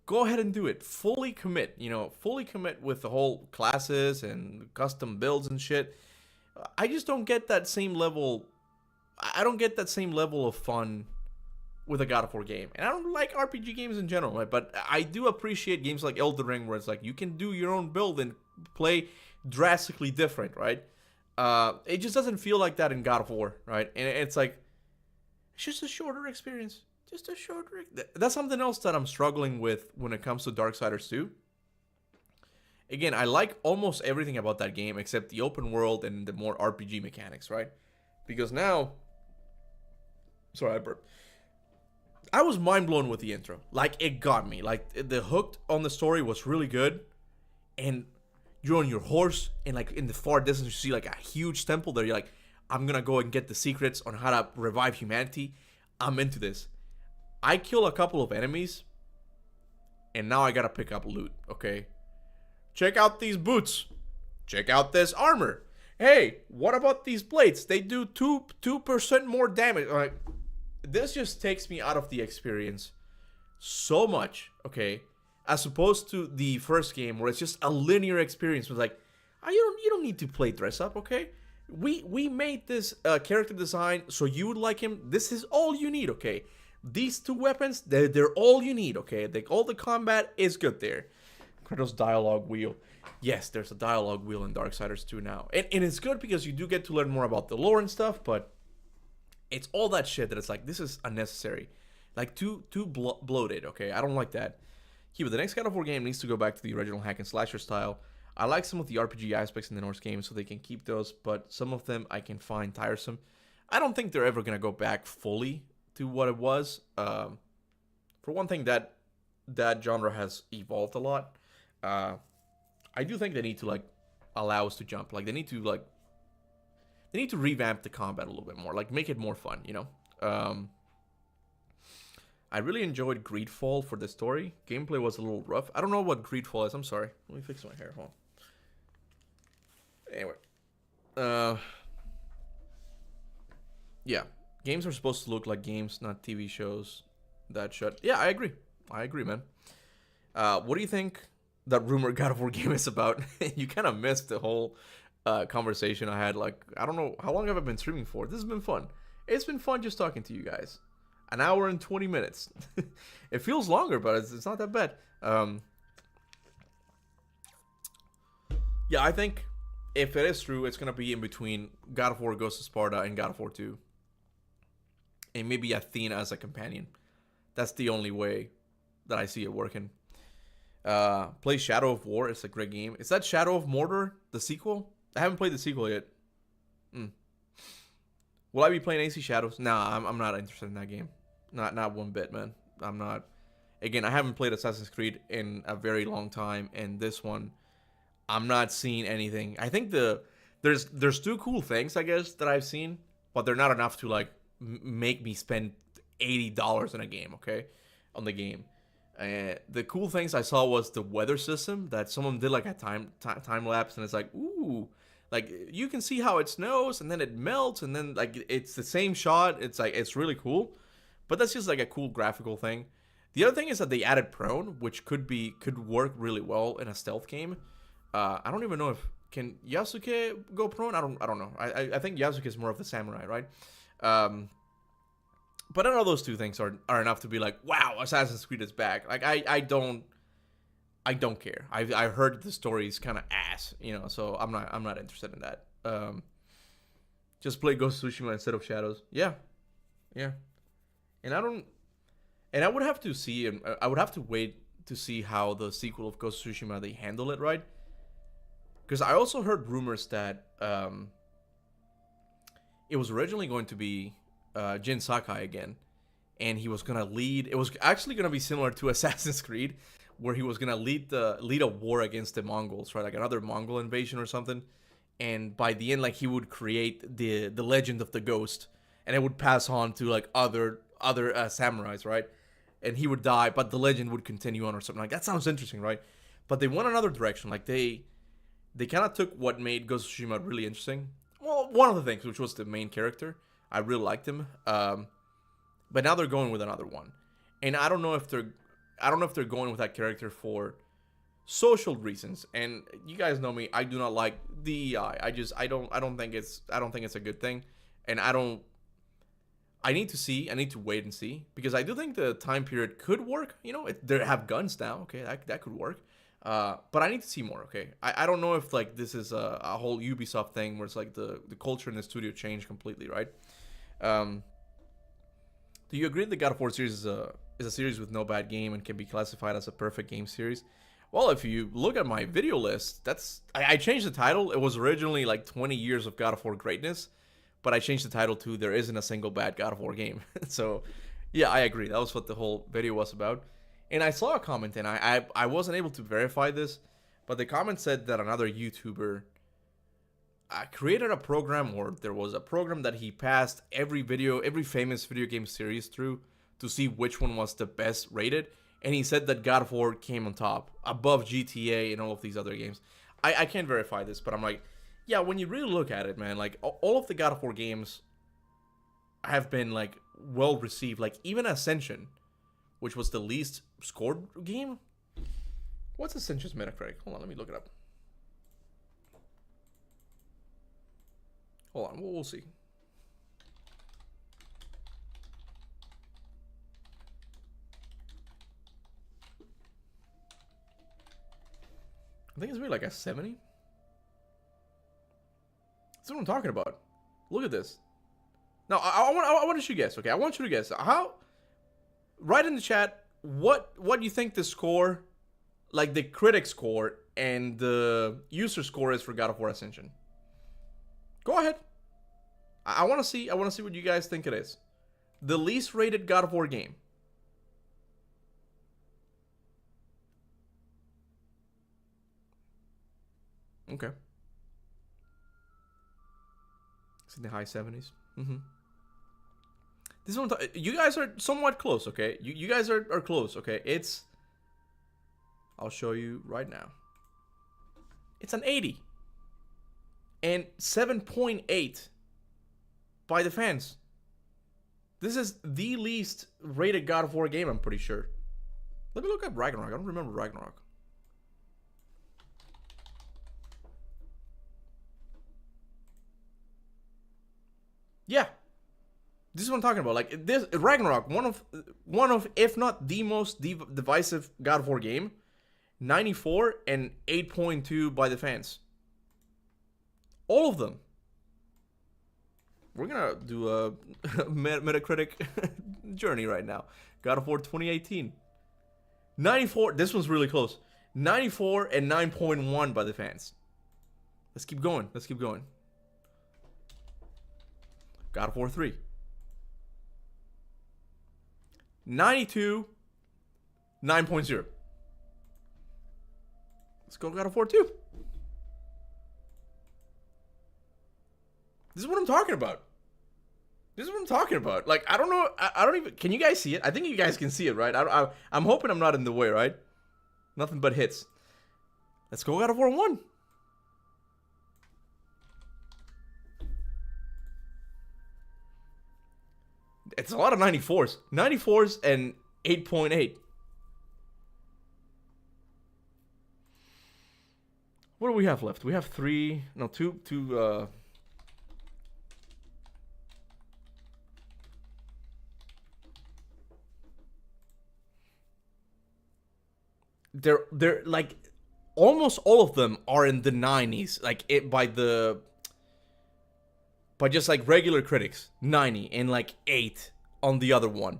go ahead and do it. Fully commit, you know, fully commit with the whole classes and custom builds and shit. I just don't get that same level. I don't get that same level of fun with a God of War game. And I don't like RPG games in general, right? But I do appreciate games like Elden Ring where it's like you can do your own build and play drastically different, right? It just doesn't feel like that in God of War, right? And it's like, it's just a shorter experience. Just a shorter... That's something else that I'm struggling with when it comes to Darksiders 2. Again, I like almost everything about that game except the open world and the more RPG mechanics, right? Because now... Sorry, I burped. I was mind blown with the intro. Like, it got me. Like, the hook on the story was really good. And you're on your horse, and like in the far distance you see like a huge temple there. You're like, I'm gonna go and get the secrets on how to revive humanity. I'm into this. I kill a couple of enemies, and now I gotta pick up loot, okay? Check out these boots. Check out this armor. Hey, what about these plates? They do 2% more damage. Like, this just takes me out of the experience so much, okay? As opposed to the first game where it's just a linear experience. It's like, oh, you don't need to play dress up, okay? We made this character design so you would like him. This is all you need, okay? These two weapons, they're all you need, okay? All the combat is good there. Kratos dialogue wheel. Yes, there's a dialogue wheel in Darksiders 2 now. And it's good because you do get to learn more about the lore and stuff, but it's all that shit that it's like, this is unnecessary. Like, too bloated, okay? I don't like that. Yeah, but the next God of War game needs to go back to the original hack and slasher style. I like some of the RPG aspects in the Norse games, so they can keep those, but some of them I can find tiresome. I don't think they're ever going to go back fully to what it was. For one thing, that genre has evolved a lot. I do think they need to, like, allow us to jump. Like, they need to revamp the combat a little bit more. Like, make it more fun, you know? I really enjoyed Greedfall for the story. Gameplay was a little rough. I don't know what Greedfall is. I'm sorry. Let me fix my hair. Hold on. Anyway. Yeah. Games are supposed to look like games, not TV shows. that shut. Yeah, I agree. I agree, man. What do you think that rumored God of War game is about? You kind of missed the whole conversation I had. Like, I don't know how long have I been streaming for. This has been fun. It's been fun just talking to you guys. An hour and 20 minutes. It feels longer, but it's not that bad. Yeah, I think if it is true, it's gonna be in between God of War Ghost of Sparta and God of War 2. And maybe Athena as a companion. That's the only way that I see it working. Play Shadow of War. It's a great game. Is that Shadow of Mordor, the sequel? I haven't played the sequel yet. Will I be playing AC Shadows? Nah, I'm not interested in that game. Not one bit, man. I'm not. Again, I haven't played Assassin's Creed in a very long time, and this one, I'm not seeing anything. I think there's two cool things, I guess, that I've seen, but they're not enough to like make me spend $80 in a game, okay, on the game. The cool things I saw was the weather system that someone did like a time lapse, and it's like, ooh, like you can see how it snows and then it melts and then like it's the same shot. It's like it's really cool, but that's just like a cool graphical thing. The other thing is that they added prone, which could work really well in a stealth game. I don't even know if can Yasuke go prone. I don't know. I think Yasuke is more of the samurai, right? But none of those two things are enough to be like, wow, Assassin's Creed is back. Like I don't care. I heard the story is kind of ass, you know, so I'm not interested in that. Just play Ghost of Tsushima instead of Shadows. Yeah. And I would have to see, and I would have to wait to see how the sequel of Ghost of Tsushima they handle it, right? Because I also heard rumors that it was originally going to be Jin Sakai again, and he was gonna lead. It was actually gonna be similar to Assassin's Creed, where he was gonna lead a war against the Mongols, right? Like another Mongol invasion or something. And by the end, like he would create the legend of the ghost, and it would pass on to like other samurais, right? And he would die, but the legend would continue on or something. Like that sounds interesting, right? But they went another direction. Like they kind of took what made Ghost of Tsushima really interesting. Well, one of the things, which was the main character. I really liked him, but now they're going with another one, and I don't know if they're going with that character for social reasons. And you guys know me; I do not like DEI. I don't think it's a good thing, and I need to wait and see, because I do think the time period could work. You know, they have guns now. Okay, that could work. But I need to see more. Okay, I don't know if like this is a whole Ubisoft thing where it's like the culture in the studio changed completely, right? Do you agree the God of War series is a series with no bad game and can be classified as a perfect game series? Well, if you look at my video list, I changed the title. It was originally like 20 years of God of War greatness, but I changed the title to there isn't a single bad God of War game. So yeah, I agree. That was what the whole video was about. And I saw a comment, and I wasn't able to verify this, but the comment said that another YouTuber created a program, or there was a program that he passed every famous video game series through to see which one was the best rated, and he said that God of War came on top, above GTA and all of these other games. I can't verify this, but I'm like, yeah, when you really look at it, man, like all of the God of War games have been like well received. Like even Ascension, which was the least scored game. What's Ascension's Metacritic? Hold on, let me look it up. Hold on, we'll see. I think it's maybe like a 70. That's what I'm talking about. Look at this. Now, I want you to guess, okay? I want you to guess. How? Write in the chat what you think the score, like the critic score and the user score is for God of War Ascension. Go ahead. I want to see what you guys think it is. The least rated God of War game. Okay. It's in the high 70s. This one, you guys are somewhat close, okay? You guys are close, okay? I'll show you right now. It's an 80. And 7.8 by the fans. This is the least rated God of War game, I'm pretty sure. Let me look up Ragnarok. I don't remember Ragnarok. Yeah. This is what I'm talking about. Like this Ragnarok, one of if not the most divisive God of War game, 94 and 8.2 by the fans. All of them. We're gonna do a Metacritic journey right now. God of War 2018. 94. This one's really close. 94 and 9.1 by the fans. Let's keep going. Let's keep going. God of War 3. 92, 9.0. Let's go God of War 2. This is what I'm talking about. This is what I'm talking about. Like, I don't know. I don't even. Can you guys see it? I think you guys can see it, right? I'm hoping I'm not in the way, right? Nothing but hits. Let's go God of War 1. It's a lot of 94s. 94s and 8.8. What do we have left? We have two. They're like almost all of them are in the 90s, like it by just like regular critics, 90 and like 8 on the other one.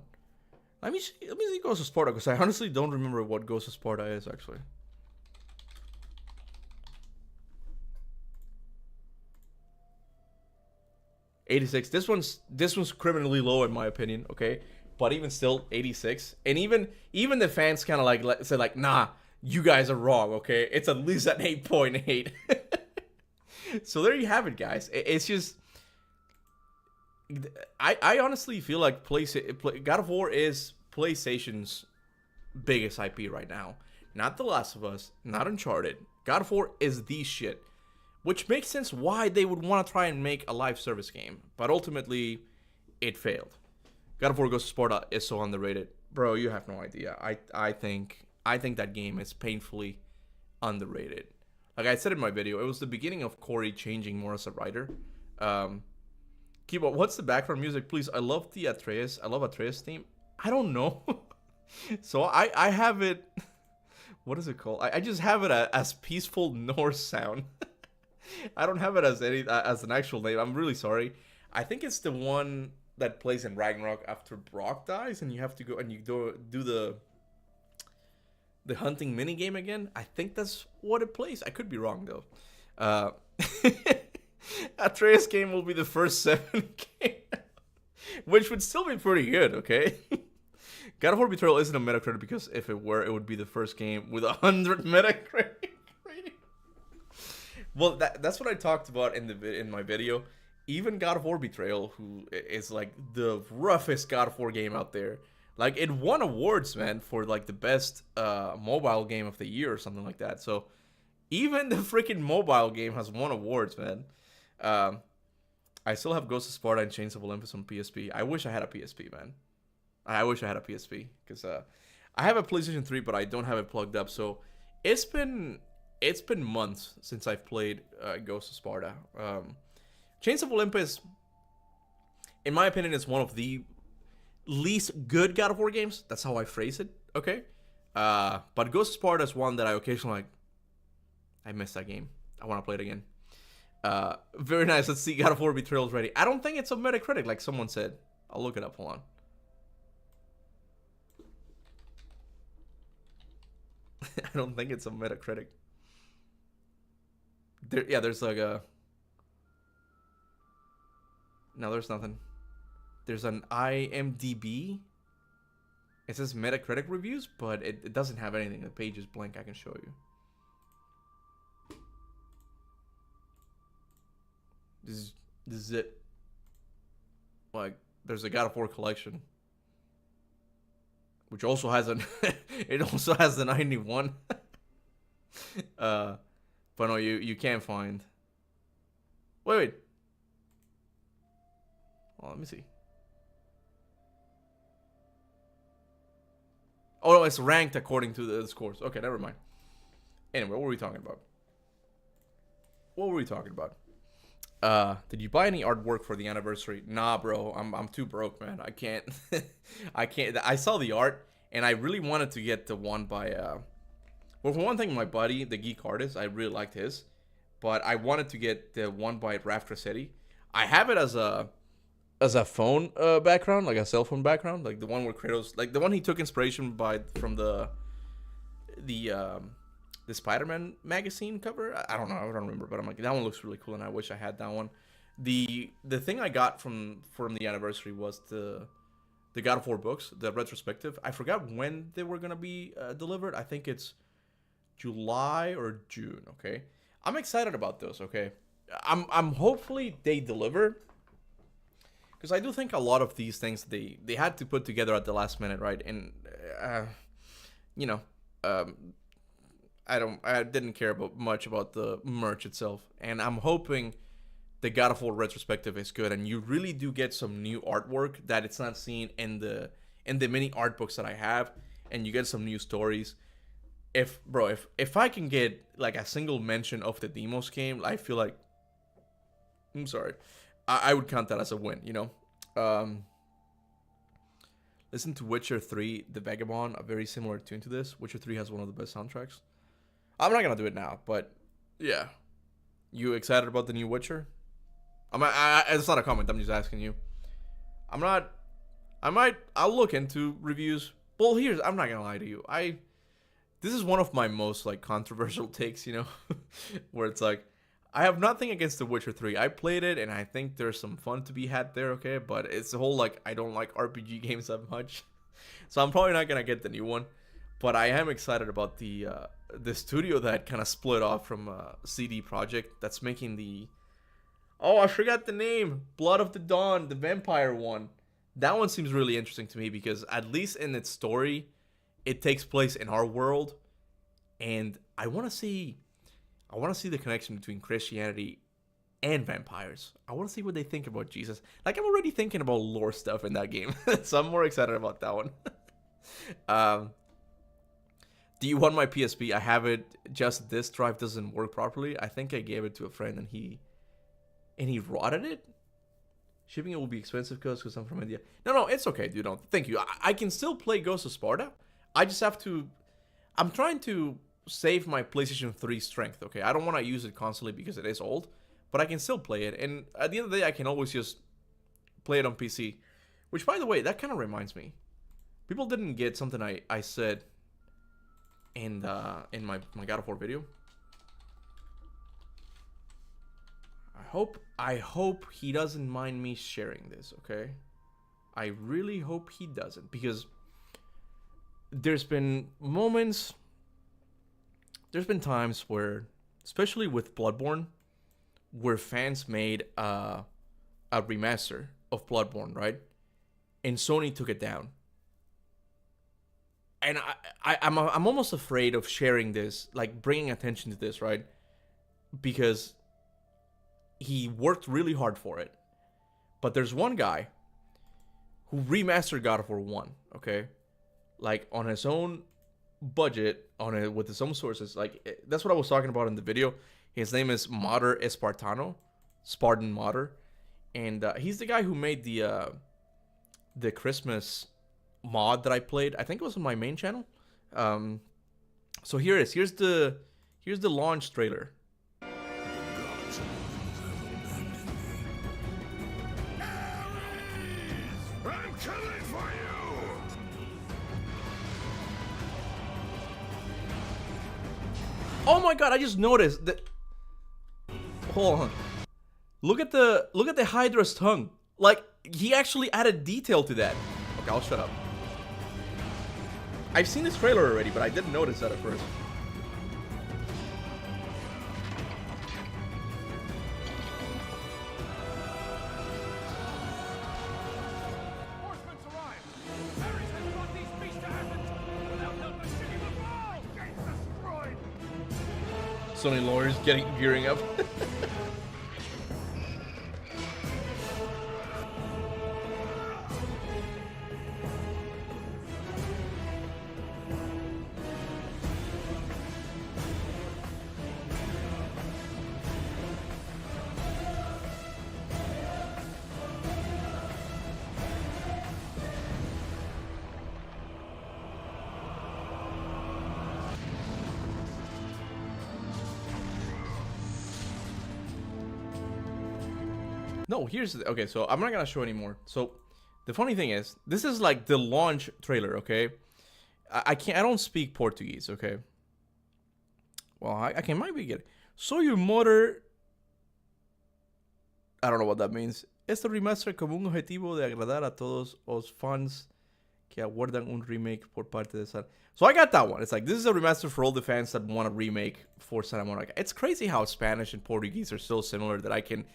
Let me see Ghost of Sparta, because I honestly don't remember what Ghost of Sparta is actually. $86. This one's criminally low in my opinion, okay? But even still, 86. And even the fans kind of like said like, nah, you guys are wrong, okay? It's at least an 8.8. So there you have it, guys. It's just, I honestly feel like God of War is PlayStation's biggest IP right now. Not The Last of Us, not Uncharted. God of War is the shit. Which makes sense why they would want to try and make a live service game. But ultimately, it failed. God of War Ghost of Sparta is so underrated. Bro, you have no idea. I think that game is painfully underrated. Like I said in my video, it was the beginning of Corey changing more as a writer. Kiba, what's the background music, please? I love Atreus theme. I don't know. So I have it... What is it called? I just have it as peaceful Norse sound. I don't have it as an actual name. I'm really sorry. I think it's the one that plays in Ragnarok after Brock dies, and you have to go and you do the hunting mini game again. I think that's what it plays. I could be wrong though. Atreus game will be the first 7 game, which would still be pretty good. Okay. God of War Betrayal isn't a Metacritic because if it were, it would be the first game with 100 Metacritic. Well, that's what I talked about in my video. Even God of War Betrayal, who is like the roughest God of War game out there, like it won awards, man, for like the best mobile game of the year or something like that. So even the freaking mobile game has won awards, man. I still have Ghost of Sparta and Chains of Olympus on PSP. I wish I had a PSP, man. I wish I had a PSP because I have a PlayStation 3, but I don't have it plugged up. So it's been months since I've played Ghost of Sparta. Chains of Olympus, in my opinion, is one of the least good God of War games. That's how I phrase it, okay? But Ghost of Sparta is one that I occasionally like, I missed that game. I want to play it again. Very nice. Let's see. God of War Betrayal is ready. I don't think it's a Metacritic like someone said. I'll look it up. Hold on. I don't think it's a Metacritic. There's like a... No, there's nothing. There's an IMDb. It says Metacritic reviews, but it doesn't have anything. The page is blank. I can show you. This is it. Like, there's a God of War collection, which also has an it also has the 91. But no, you can't find. Wait. Well, let me see. Oh no, it's ranked according to the scores. Okay, never mind. Anyway, what were we talking about? Did you buy any artwork for the anniversary? Nah, bro. I'm too broke, man. I can't. I can't. I saw the art, and I really wanted to get the one by. Well, for one thing, my buddy, the geek artist, I really liked his, but I wanted to get the one by Raf Traceti. I have it as a phone background, like a cell phone background, like the one where Kratos, like the one he took inspiration from the Spider-Man magazine cover. I don't know, I don't remember, but I'm like, that one looks really cool, and I wish I had that one. The thing I got from the anniversary was the God of War books, the retrospective. I forgot when they were gonna be delivered. I think it's July or June. Okay, I'm excited about those. Okay, I'm hopefully they deliver, because I do think a lot of these things they had to put together at the last minute, right? And you know, I didn't care much about the merch itself, and I'm hoping the God of War retrospective is good, and you really do get some new artwork that it's not seen in the mini art books that I have, and you get some new stories. If I can get like a single mention of the Demos game, I feel like, I'm sorry, I would count that as a win, you know. Listen to Witcher 3, The Vagabond, a very similar tune to this. Witcher 3 has one of the best soundtracks. I'm not gonna do it now, but yeah. You excited about the new Witcher? It's not a comment, I'm just asking you. I'll look into reviews. Well, I'm not gonna lie to you. This is one of my most like controversial takes, you know, where it's like, I have nothing against The Witcher 3. I played it, and I think there's some fun to be had there, okay? But it's the whole, like, I don't like RPG games that much. So I'm probably not going to get the new one. But I am excited about the studio that kind of split off from CD Projekt that's making the... Oh, I forgot the name. Blood of the Dawn, the vampire one. That one seems really interesting to me because at least in its story, it takes place in our world. And I want to see the connection between Christianity and vampires. I want to see what they think about Jesus. Like, I'm already thinking about lore stuff in that game. So I'm more excited about that one. Do you want my PSP? I have it. Just this drive doesn't work properly. I think I gave it to a friend and he rotted it. Shipping it will be expensive because I'm from India. No, it's okay, dude. No, thank you. I can still play Ghost of Sparta. I just have to... I'm trying to save my PlayStation 3 strength, okay? I don't want to use it constantly because it is old, but I can still play it. And at the end of the day, I can always just play it on PC. Which, by the way, that kind of reminds me. People didn't get something I said in my God of War video. I hope he doesn't mind me sharing this, okay? I really hope he doesn't, because there's been times where, especially with Bloodborne, where fans made a remaster of Bloodborne, right? And Sony took it down. And I'm almost afraid of sharing this, like bringing attention to this, right? Because he worked really hard for it. But there's one guy who remastered God of War 1, okay? Like on his own budget, with his own sources. Like, that's what I was talking about in the video. His name is Modder Espartano, Spartan Modder, and he's the guy who made the Christmas mod that I played. I think it was on my main channel. So here it is. Here's the launch trailer. Oh my god, I just noticed that. Hold on. Look at the Hydra's tongue. Like, he actually added detail to that. Okay, I'll shut up. I've seen this trailer already, but I didn't notice that at first. Sony lawyers gearing up. No, here's the, okay. So I'm not gonna show anymore. So the funny thing is, this is like the launch trailer. Okay, I can't. I don't speak Portuguese. Okay. Well, I can might be get it. So your motor. I don't know what that means. Este remaster como un objetivo de agradar a todos los fans que aguardan un remake por parte de Santa. So I got that one. It's like, this is a remaster for all the fans that want a remake for Santa Monica. It's crazy how Spanish and Portuguese are so similar that I can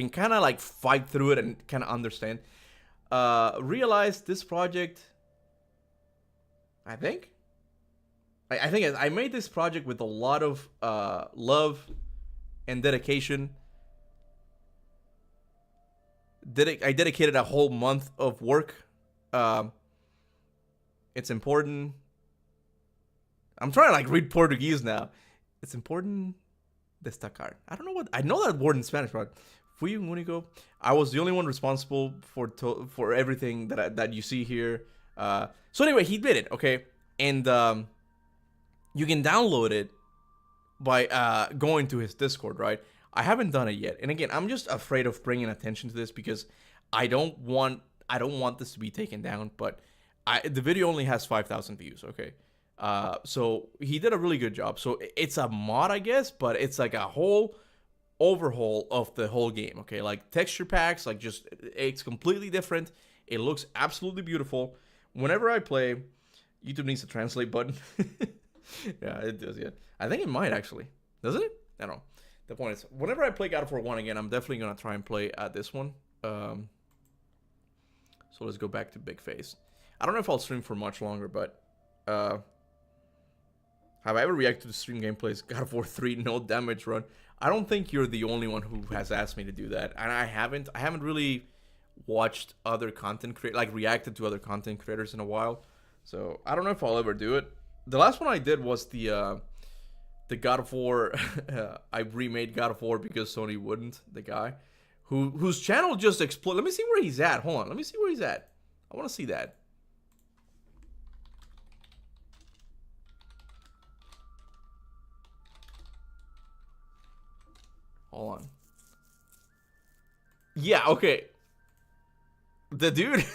kind of like fight through it and kind of understand. Realize this project, I think I made this project with a lot of love and dedication. I dedicated a whole month of work. It's important. I'm trying to like read Portuguese now. It's important destacar. I don't know what I know that word in Spanish, but fui un único. I was the only one responsible for everything that you see here. So anyway, he did it, okay, and you can download it by going to his Discord, right? I haven't done it yet, and again, I'm just afraid of bringing attention to this because I don't want this to be taken down. But the video only has 5,000 views, okay. So he did a really good job. So it's a mod, I guess, but it's like a whole overhaul of the whole game, okay? Like texture packs, like just it's completely different. It looks absolutely beautiful. Whenever I play, YouTube needs a translate button. Yeah, it does. Yeah, I think it might actually. Doesn't it? I don't know. The point is, whenever I play God of War 1 again, I'm definitely gonna try and play this one. So let's go back to Big Face. I don't know if I'll stream for much longer, but have I ever reacted to stream gameplays God of War 3 no damage run? I don't think you're the only one who has asked me to do that, and I haven't really watched other content reacted to other content creators in a while. So I don't know if I'll ever do it. The last one I did was the God of War. I remade God of War because Sony wouldn't. The guy whose channel just exploded. Let me see where he's at. Hold on. Let me see where he's at. I want to see that. Hold on. Yeah, okay. The dude.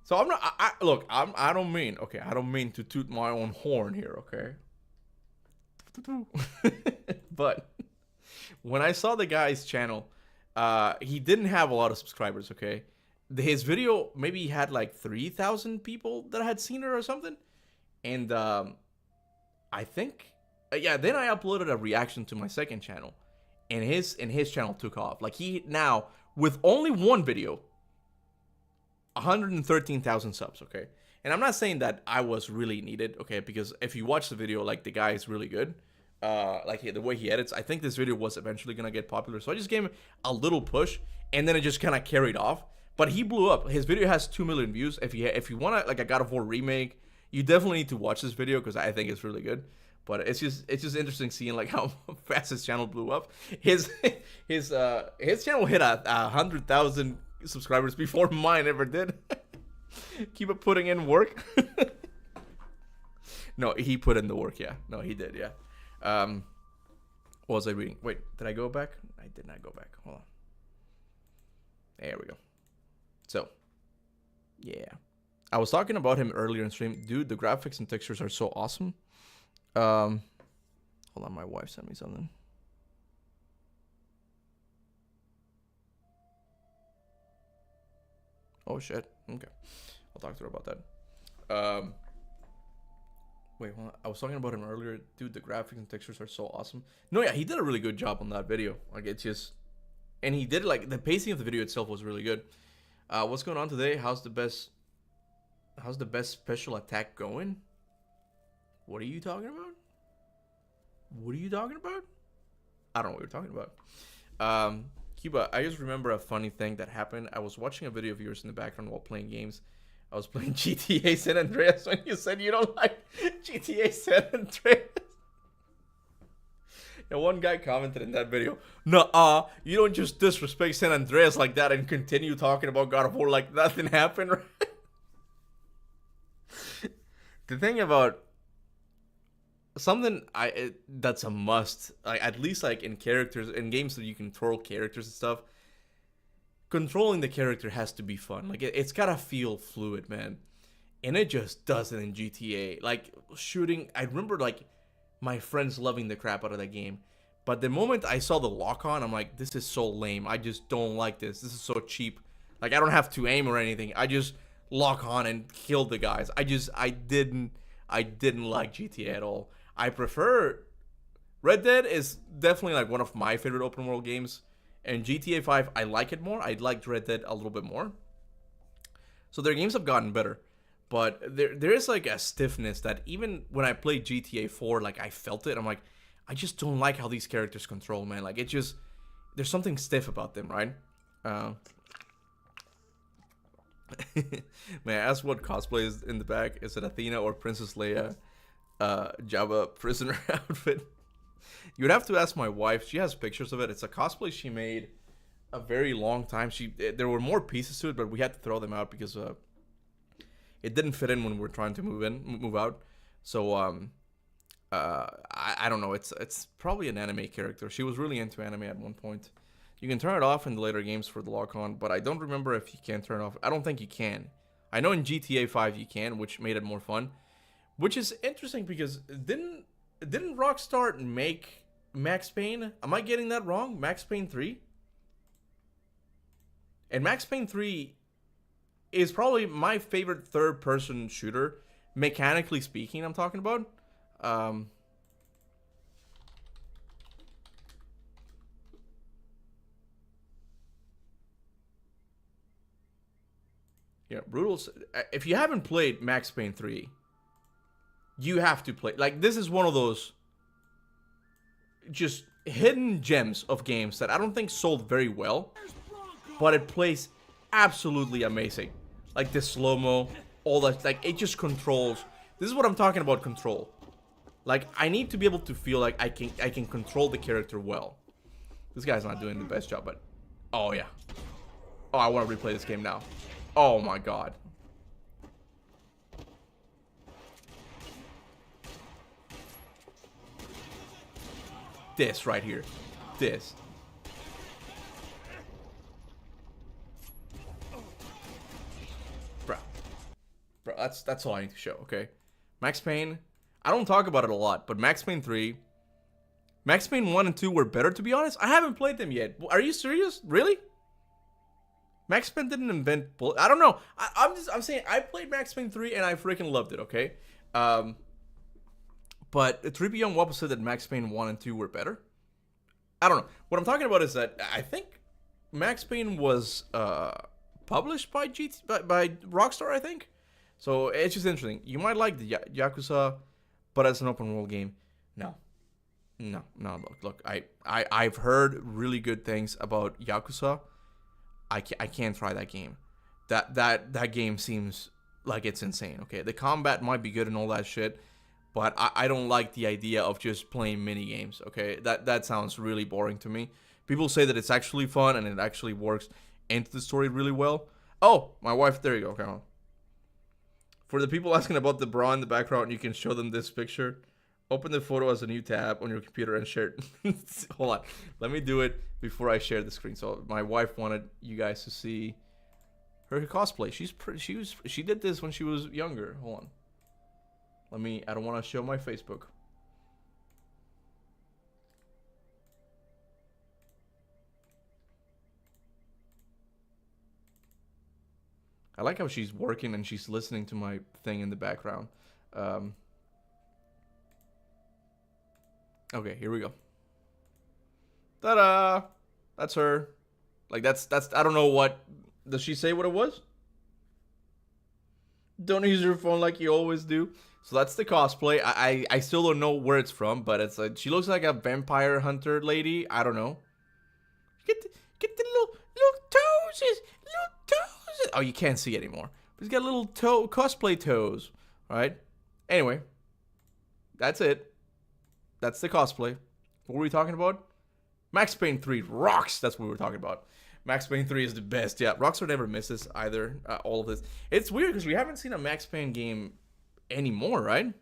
So I'm not. Look. I don't mean. Okay. I don't mean to toot my own horn here. Okay. But when I saw the guy's channel, he didn't have a lot of subscribers. Okay. His video maybe had like 3,000 people that had seen it or something, and I think. Yeah, then I uploaded a reaction to my second channel, and his channel took off. Like he now with only one video, 113,000 subs. Okay, and I'm not saying that I was really needed. Okay, because if you watch the video, like the guy is really good. Like the way he edits, I think this video was eventually gonna get popular. So I just gave him a little push, and then it just kind of carried off. But he blew up. His video has 2 million views. If you want like a God of War remake, you definitely need to watch this video because I think it's really good. But it's just interesting seeing like how fast his channel blew up. His channel hit 100,000 subscribers before mine ever did. Keep it putting in work. No, he put in the work. Yeah, no, he did. Yeah. What was I reading? Wait, did I go back? I did not go back. Hold on. There we go. So, yeah, I was talking about him earlier in stream. Dude, the graphics and textures are so awesome. Hold on, my wife sent me something. Oh shit. Okay, I'll talk to her about that. Wait, hold on. I was talking about him earlier. Dude, the graphics and textures are so awesome. No, yeah, he did a really good job on that video. Like it's just, and he did it like the pacing of the video itself was really good. What's going on today? How's the best special attack going? What are you talking about? What are you talking about? I don't know what you're talking about. Kuba, I just remember a funny thing that happened. I was watching a video of yours in the background while playing games. I was playing GTA San Andreas when you said you don't like GTA San Andreas. And one guy commented in that video, "Nuh-uh, you don't just disrespect San Andreas like that and continue talking about God of War like nothing happened." Right? The thing about something that's a must. Like at least like in characters in games that you control characters and stuff. Controlling the character has to be fun. Like it's gotta feel fluid, man. And it just doesn't in GTA. Like shooting, I remember like my friends loving the crap out of that game. But the moment I saw the lock on, I'm like, this is so lame. I just don't like this. This is so cheap. Like I don't have to aim or anything. I just lock on and kill the guys. I didn't like GTA at all. I prefer Red Dead is definitely like one of my favorite open world games. And GTA 5, I like it more. I liked Red Dead a little bit more. So their games have gotten better. But there is like a stiffness that even when I played GTA 4, like I felt it. I'm like, I just don't like how these characters control, man. Like it just, there's something stiff about them, right? May I ask what cosplay is in the back? Is it Athena or Princess Leia Jabba prisoner outfit? You would have to ask my wife. She has pictures of it. It's a cosplay she made a very long time. There were more pieces to it, but we had to throw them out because it didn't fit in when we were trying to move out. So I don't know. It's probably an anime character. She was really into anime at one point. You can turn it off in the later games for the lock-on, but I don't remember if you can turn it off. I don't think you can. I know in GTA 5 you can, which made it more fun. Which is interesting because didn't Rockstar make Max Payne? Am I getting that wrong? Max Payne 3? And Max Payne 3 is probably my favorite third-person shooter, mechanically speaking, I'm talking about. Yeah, brutal. If you haven't played Max Payne 3, you have to play. Like, this is one of those just hidden gems of games that I don't think sold very well, but it plays absolutely amazing. Like the slow-mo, all that, like it just controls. This is what I'm talking about, control. Like I need to be able to feel like I can control the character well. This guy's not doing the best job, but oh yeah. Oh, I want to replay this game now. Oh my god. This right here. This. Bro, that's all I need to show, okay? Max Payne, I don't talk about it a lot, but Max Payne 3, Max Payne 1 and 2 were better, to be honest. I haven't played them yet. Are you serious? Really? Max Payne didn't invent bullet. I don't know. I'm saying I played Max Payne 3 and I freaking loved it, okay? But 3P Young Wappa said that Max Payne 1 and 2 were better. I don't know. What I'm talking about is that I think Max Payne was published by Rockstar, I think. So it's just interesting. You might like the Yakuza, but as an open world game, no. Look. I've heard really good things about Yakuza. I can't try that game. That game seems like it's insane. Okay, the combat might be good and all that shit, but I don't like the idea of just playing mini games. Okay, that sounds really boring to me. People say that it's actually fun and it actually works into the story really well. Oh, my wife. There you go. Come on. For the people asking about the bra in the background, you can show them this picture. Open the photo as a new tab on your computer and share it. Hold on. Let me do it before I share the screen. So my wife wanted you guys to see her cosplay. She did this when she was younger. Hold on. I don't want to show my Facebook. I like how she's working and she's listening to my thing in the background. Okay, here we go. Ta-da! That's her. Like, that's, I don't know what, does she say what it was? Don't use your phone like you always do. So that's the cosplay. I still don't know where it's from, but it's like, she looks like a vampire hunter lady. I don't know. Get the little toes. Oh, you can't see anymore. But he's got little cosplay toes. Alright? Anyway. That's it. That's the cosplay. What were we talking about? Max Payne 3 rocks. That's what we were talking about. Max Payne 3 is the best. Yeah, Rockstar never misses either. All of this. It's weird because we haven't seen a Max Payne game anymore, right?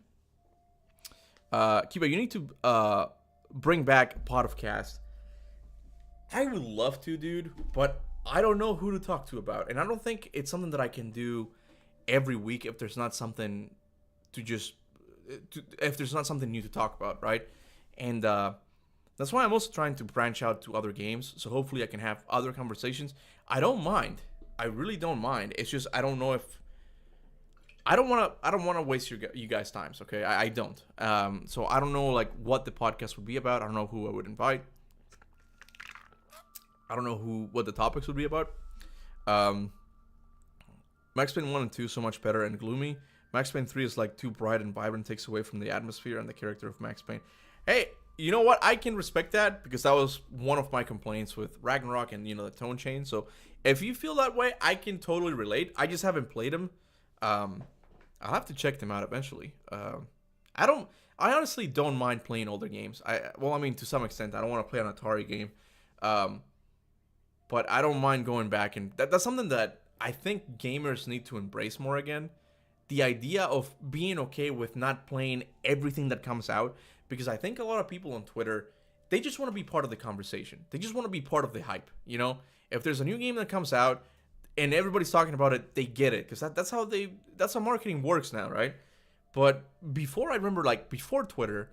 Kiba, you need to bring back podcast. I would love to, dude, but I don't know who to talk to about, and I don't think it's something that I can do every week if there's not something if there's not something new to talk about, right? And that's why I'm also trying to branch out to other games, so hopefully I can have other conversations. I don't mind. I really don't mind. It's just I don't know if I don't want to waste you guys' times, okay? I don't. So I don't know like what the podcast would be about. I don't know who I would invite. I don't know what the topics would be about. Max Payne 1 and 2 so much better and gloomy. Max Payne 3 is like too bright and vibrant, takes away from the atmosphere and the character of Max Payne. Hey, you know what? I can respect that because that was one of my complaints with Ragnarok and, the tone change. So if you feel that way, I can totally relate. I just haven't played them. I'll have to check them out eventually. I honestly don't mind playing older games. To some extent, I don't want to play an Atari game. But I don't mind going back, and that's something that I think gamers need to embrace more again. The idea of being okay with not playing everything that comes out, because I think a lot of people on Twitter, they just want to be part of the conversation. They just want to be part of the hype, If there's a new game that comes out and everybody's talking about it, they get it, because that's how marketing works now, right? But before, I remember, like, before Twitter,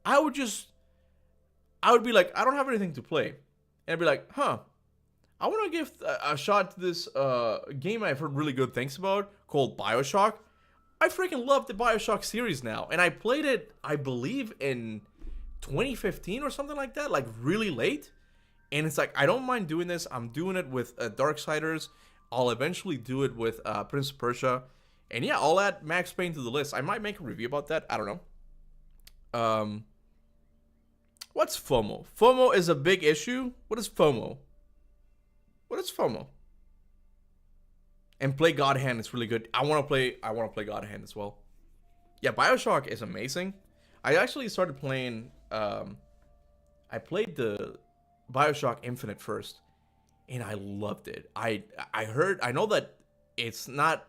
I would be like, I don't have anything to play. And I'd be like, I want to give a shot to this game I've heard really good things about called BioShock. I freaking love the BioShock series now. And I played it, I believe, in 2015 or something like that, like really late. And it's like, I don't mind doing this. I'm doing it with Darksiders. I'll eventually do it with Prince of Persia. And yeah, I'll add Max Payne to the list. I might make a review about that. I don't know. What's FOMO? FOMO is a big issue. What is FOMO? What is FOMO? And play God Hand is really good. I want to play God Hand as well. Yeah, BioShock is amazing. I actually started playing. I played the BioShock Infinite first, and I loved it. I know that it's not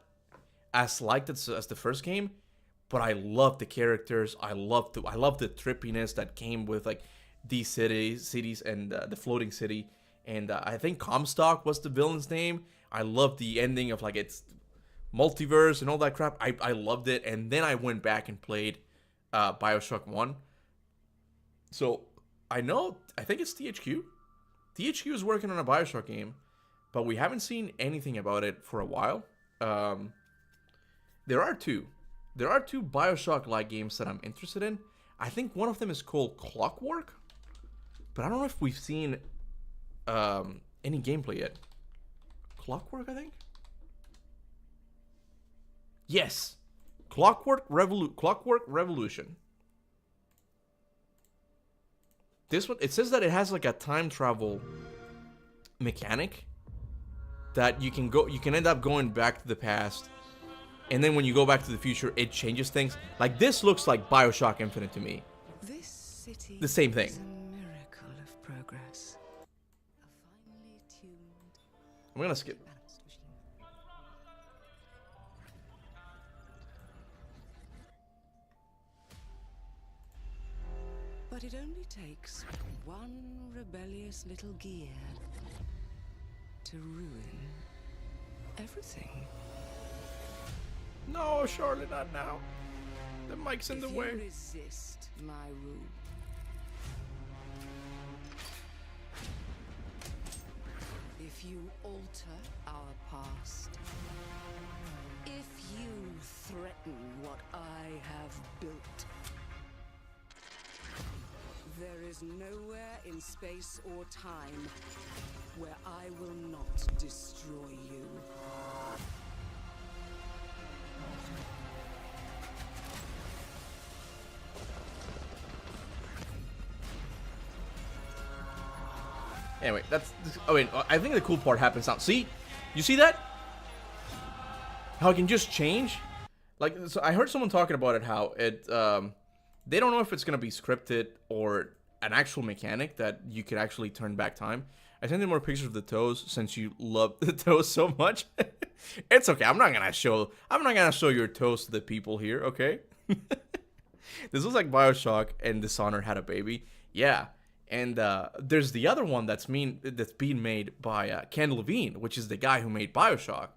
as liked as the first game, but I love the characters. I love the trippiness that came with like these cities and the floating city. And I think Comstock was the villain's name. I loved the ending of like its multiverse and all that crap. I loved it. And then I went back and played BioShock 1. So I think it's THQ. THQ is working on a BioShock game, but we haven't seen anything about it for a while. There are two BioShock-like games that I'm interested in. I think one of them is called Clockwork, but I don't know if we've seen any gameplay yet. Clockwork, I think. Yes, Clockwork Revolution. This one, it says that it has like a time travel mechanic that you can end up going back to the past, and then when you go back to the future, it changes things. Like this looks like BioShock Infinite to me. This city the same thing. Is a miracle of progress. I'm gonna skip. But it only takes one rebellious little gear to ruin everything. No, Charlotte, not now. The mic's in the way. If you resist my rule, if you alter our past, if you threaten what I have built, there is nowhere in space or time where I will not destroy you. Anyway, I think the cool part happens now. See? You see that? How it can just change? Like, so I heard someone talking about it, how it, they don't know if it's going to be scripted or an actual mechanic that you could actually turn back time. I sent you more pictures of the toes since you love the toes so much. It's okay. I'm not going to show your toes to the people here, okay? This was like Bioshock and Dishonored had a baby. Yeah. And there's the other one that's being made by Ken Levine, which is the guy who made Bioshock.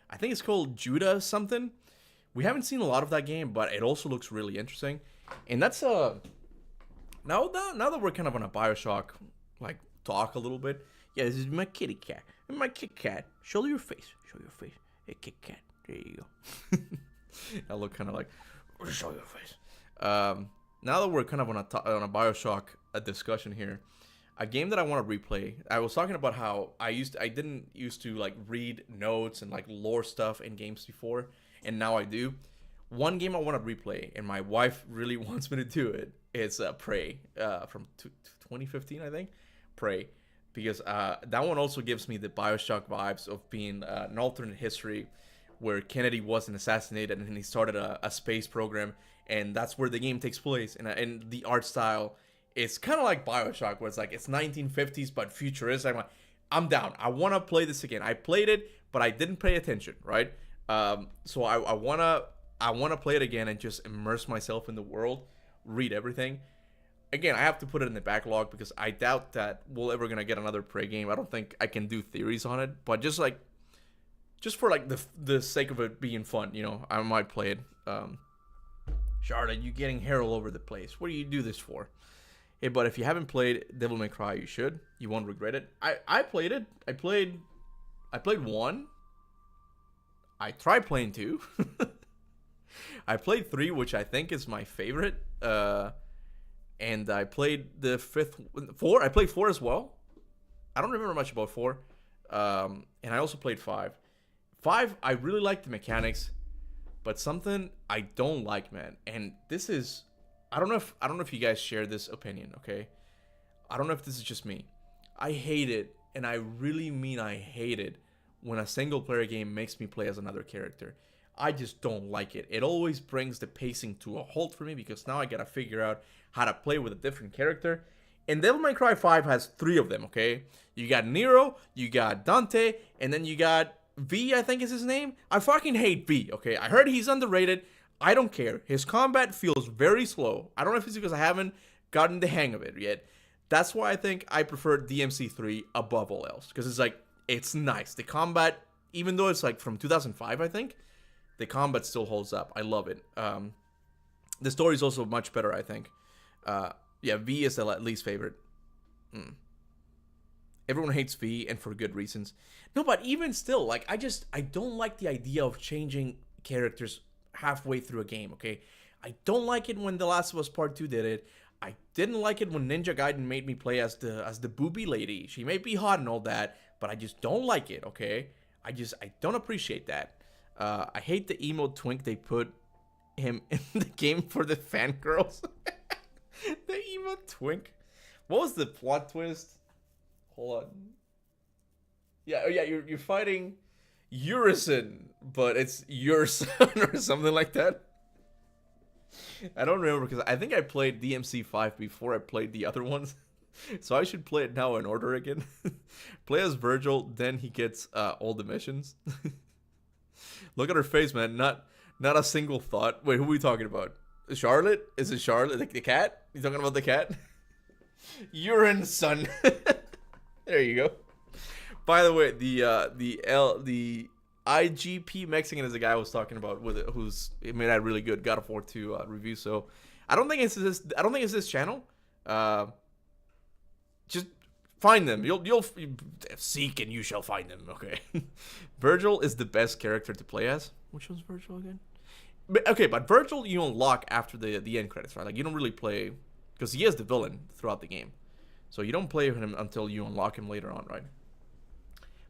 I think it's called Judah something. We haven't seen a lot of that game, but it also looks really interesting. And that's now that we're kind of on a Bioshock like talk a little bit. Yeah, this is my kitty cat. And my Kit Kat. Show your face. Show your face. Hey, Kit Kat. There you go. I look kind of like, show your face. Now that we're kind of on a Bioshock discussion here, a game that I want to replay. I was talking about how I didn't used to like read notes and like lore stuff in games before, and now I do. One game I want to replay, and my wife really wants me to do it. It's Prey from 2015, I think. Prey, because that one also gives me the Bioshock vibes of being an alternate history where Kennedy wasn't assassinated and he started a space program, and that's where the game takes place. And the art style is kind of like Bioshock, where it's like it's 1950s but futuristic. I'm down. I want to play this again. I played it, but I didn't pay attention, right? So I wanna play it again and just immerse myself in the world, read everything. Again, I have to put it in the backlog because I doubt that we're ever gonna get another Prey game. I don't think I can do theories on it, but just for like the sake of it being fun, you know, I might play it. Charlotte, you getting hair all over the place. What do you do this for? Hey, but if you haven't played Devil May Cry, you should. You won't regret it. I played it. I played 1. I tried playing 2. I played 3, which I think is my favorite. And I played the 4. I played 4 as well. I don't remember much about 4. And I also played 5. 5, I really like the mechanics, but something I don't like, man. And this is, I don't know if you guys share this opinion, okay? I don't know if this is just me. I hate it, and I really mean I hate it, when a single player game makes me play as another character. I just don't like it. It always brings the pacing to a halt for me, because now I gotta figure out how to play with a different character. And Devil May Cry 5 has 3 of them, okay? You got Nero, you got Dante, and then you got V, I think is his name. I fucking hate V, okay? I heard he's underrated. I don't care. His combat feels very slow. I don't know if it's because I haven't gotten the hang of it yet. That's why I think I prefer DMC3 above all else. Because it's like, it's nice. The combat, even though it's like from 2005, I think, the combat still holds up. I love it. The story is also much better, I think. Yeah, V is the least favorite. Everyone hates V, and for good reasons. No, but even still, like, I don't like the idea of changing characters halfway through a game, okay? I don't like it when The Last of Us Part 2 did it. I didn't like it when Ninja Gaiden made me play as the booby lady. She may be hot and all that, but I just don't like it, okay? I don't appreciate that. I hate the emo twink they put him in the game for the fangirls. The emo twink. What was the plot twist? Hold on. Yeah, you're fighting Urison, but it's your son or something like that. I don't remember, because I think I played DMC5 before I played the other ones. So I should play it now in order again. Play as Virgil, then he gets all the missions. Look at her face, man. Not a single thought. Wait, who are we talking about? Charlotte? Is it Charlotte? The cat? You talking about the cat? Urine, son. There you go. By the way, the IGP Mexican is the guy I was talking about who's made that really good God of War 2 review. So I don't think it's this channel. Just find them. You'll seek and you shall find them. Okay. Virgil is the best character to play as. Which one's Virgil again? But Virgil you unlock after the end credits, right? Like, you don't really play, because he is the villain throughout the game. So you don't play him until you unlock him later on, right?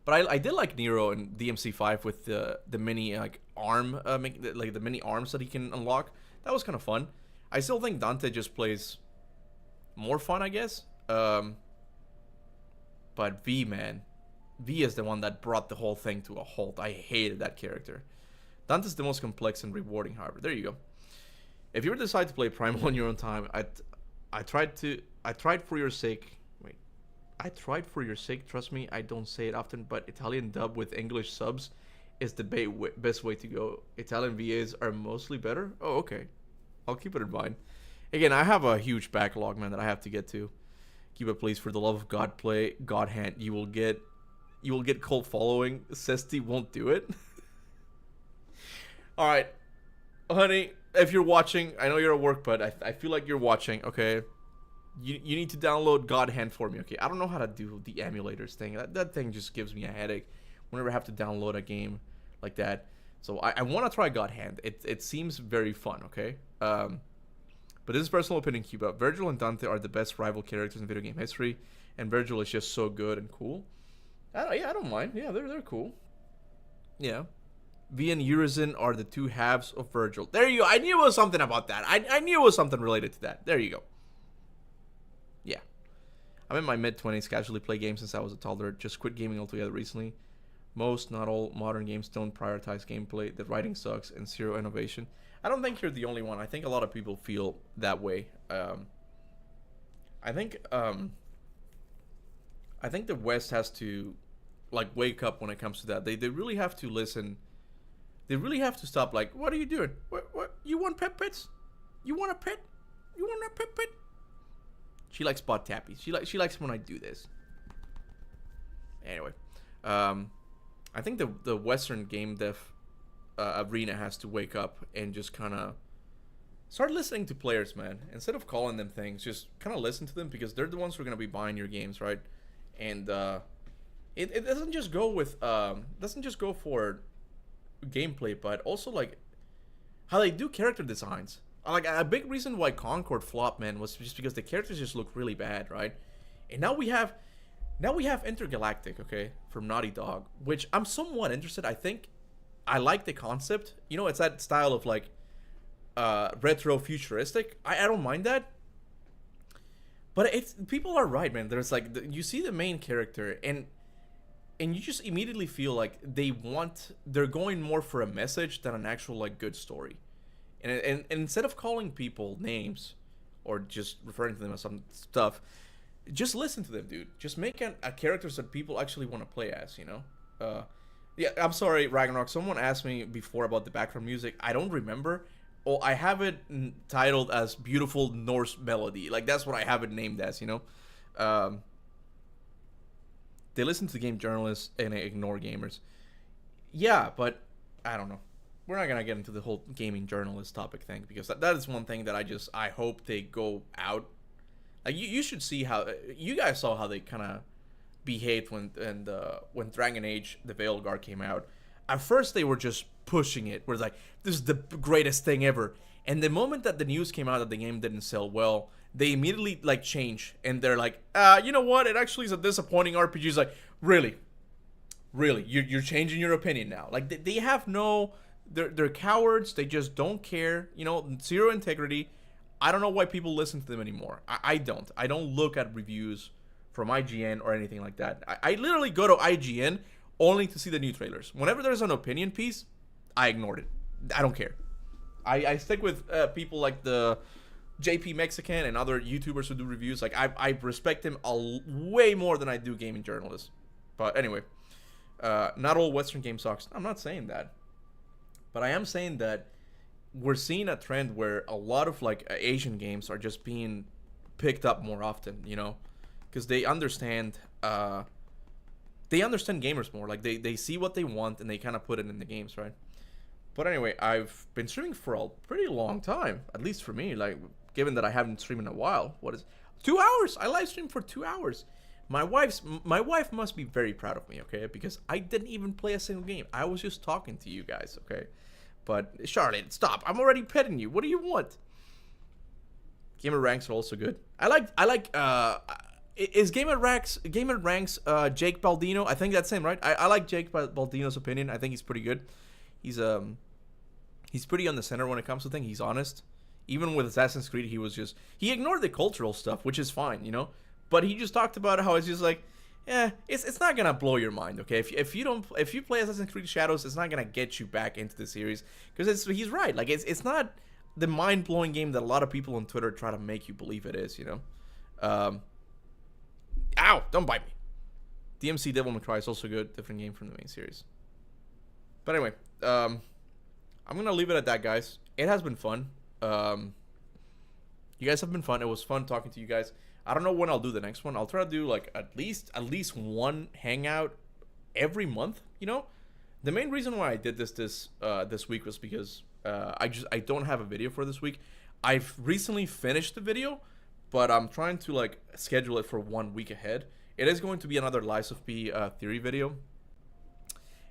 But I did like Nero in DMC5 with the mini like arm, like the mini arms that he can unlock. That was kind of fun. I still think Dante just plays more fun, I guess. But V, man, V is the one that brought the whole thing to a halt. I hated that character. Dante's the most complex and rewarding, however. There you go. If you were to decide to play Primal on your own time, I tried for your sake. Wait, I tried for your sake. Trust me, I don't say it often, but Italian dub with English subs is the best way to go. Italian VAs are mostly better. Oh, okay. I'll keep it in mind. Again, I have a huge backlog, man, that I have to get to. Kuba, please, for the love of God, play God Hand. You will get cult following. Cesti won't do it. All right, honey, if you're watching, I know you're at work, but I feel like you're watching. Okay, you need to download God Hand for me. Okay, I don't know how to do the emulators thing. That thing just gives me a headache whenever I have to download a game like that. So I want to try God Hand. It seems very fun. Okay. But this is personal opinion, Cuba. Virgil and Dante are the best rival characters in video game history, and Virgil is just so good and cool. I don't mind. Yeah, they're cool. Yeah. V and Urizen are the two halves of Virgil. There you go. I knew it was something about that. I knew it was something related to that. There you go. Yeah. I'm in my mid-20s, casually play games since I was a toddler. Just quit gaming altogether recently. Most, not all, modern games don't prioritize gameplay. The writing sucks and zero innovation. I don't think you're the only one. I think a lot of people feel that way. I think the West has to like wake up when it comes to that. They really have to listen. They really have to stop. Like, what are you doing? What? You want pet pets? You want a pet? You want a pet pet? She likes spot tappies. She likes when I do this. Anyway, I think the Western game dev arena has to wake up and just kind of start listening to players, man. Instead of calling them things, just kind of listen to them, because they're the ones who are gonna be buying your games, right? And it doesn't just go with for gameplay, but also like how they do character designs. Like a big reason why Concord flopped, man, was just because the characters just look really bad, right? And now we have Intergalactic, okay, from Naughty Dog, which I'm somewhat interested. I think I like the concept. You know, it's that style of like retro futuristic. I don't mind that. But it's, people are right, man. There's like you see the main character and you just immediately feel like they're going more for a message than an actual like good story. And instead of calling people names or just referring to them as some stuff, just listen to them, dude. Just make a characters that people actually want to play as, you know? Yeah, I'm sorry, Ragnarok. Someone asked me before about the background music. I don't remember. Oh, I have it titled as Beautiful Norse Melody. Like, that's what I have it named as, you know? They listen to game journalists and they ignore gamers. Yeah, but I don't know. We're not gonna get into the whole gaming journalist topic thing, because that is one thing that I hope they go out. Like you should see how you guys saw how they kind of behaved when Dragon Age the Veilguard came out. At first they were just pushing it. We're like, this is the greatest thing ever. And the moment that the news came out that the game didn't sell well, they immediately like change and they're like, you know what? It actually is a disappointing RPG. It's like, really, you're changing your opinion now. Like they have no. They're cowards. They just don't care. You know, zero integrity. I don't know why people listen to them anymore. I don't. I don't look at reviews from IGN or anything like that. I literally go to IGN only to see the new trailers. Whenever there's an opinion piece, I ignored it. I don't care. I stick with people like the JP Mexican and other YouTubers who do reviews. Like I respect them way more than I do gaming journalists. But anyway, not all Western game sucks. I'm not saying that. But I am saying that we're seeing a trend where a lot of like Asian games are just being picked up more often, you know, because they understand gamers more. Like they see what they want and they kind of put it in the games, right? But anyway, I've been streaming for a pretty long time, at least for me. Like, given that I haven't streamed in a while, 2 hours? I live streamed for 2 hours. My wife must be very proud of me, okay? Because I didn't even play a single game. I was just talking to you guys, okay? But Charlotte, stop! I'm already petting you. What do you want? Gamer ranks are also good. Is Gamer Ranks Jake Baldino? I think that's him, right? I like Jake Baldino's opinion. I think he's pretty good. He's pretty on the center when it comes to things. He's honest. Even with Assassin's Creed, he ignored the cultural stuff, which is fine, you know. But he just talked about how it's just like, it's not gonna blow your mind, okay? If you play Assassin's Creed Shadows, it's not gonna get you back into the series, because he's right. Like it's not the mind blowing game that a lot of people on Twitter try to make you believe it is, you know. Ow! Don't bite me. DMC Devil May Cry is also good, different game from the main series. But anyway, I'm gonna leave it at that, guys. It has been fun. You guys have been fun. It was fun talking to you guys. I don't know when I'll do the next one. I'll try to do like at least one hangout every month. You know, the main reason why I did this week was because I don't have a video for this week. I've recently finished the video, but I'm trying to like schedule it for 1 week ahead. It is going to be another Lies of P theory video,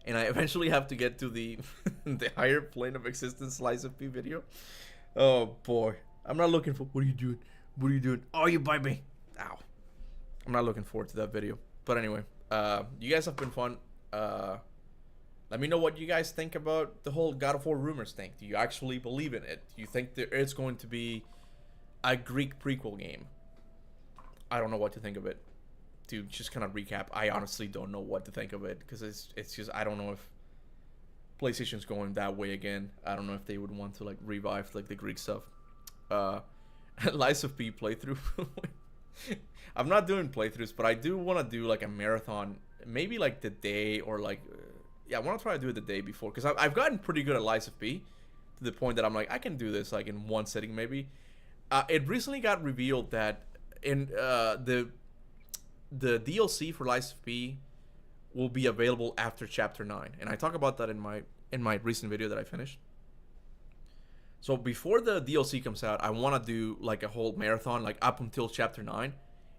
and I eventually have to get to the the higher plane of existence Lies of P video. Oh boy, I'm not looking for. What are you doing? What are you doing? Oh, you bite me! Ow! I'm not looking forward to that video. But anyway, you guys have been fun. Let me know what you guys think about the whole God of War rumors thing. Do you actually believe in it? Do you think there is going to be a Greek prequel game? I don't know what to think of it. To just kind of recap, I honestly don't know what to think of it, because it's just, I don't know if PlayStation's going that way again. I don't know if they would want to like revive like the Greek stuff. Lies of P playthrough. I'm not doing playthroughs, but I do want to do like a marathon, maybe like the day, or like yeah, I want to try to do it the day before, because I've gotten pretty good at Lies of P to the point that I'm like, I can do this like in one sitting maybe. It recently got revealed that in the DLC for Lies of P will be available after Chapter 9, and I talk about that in my recent video that I finished. So before the DLC comes out, I want to do like a whole marathon, like up until Chapter 9,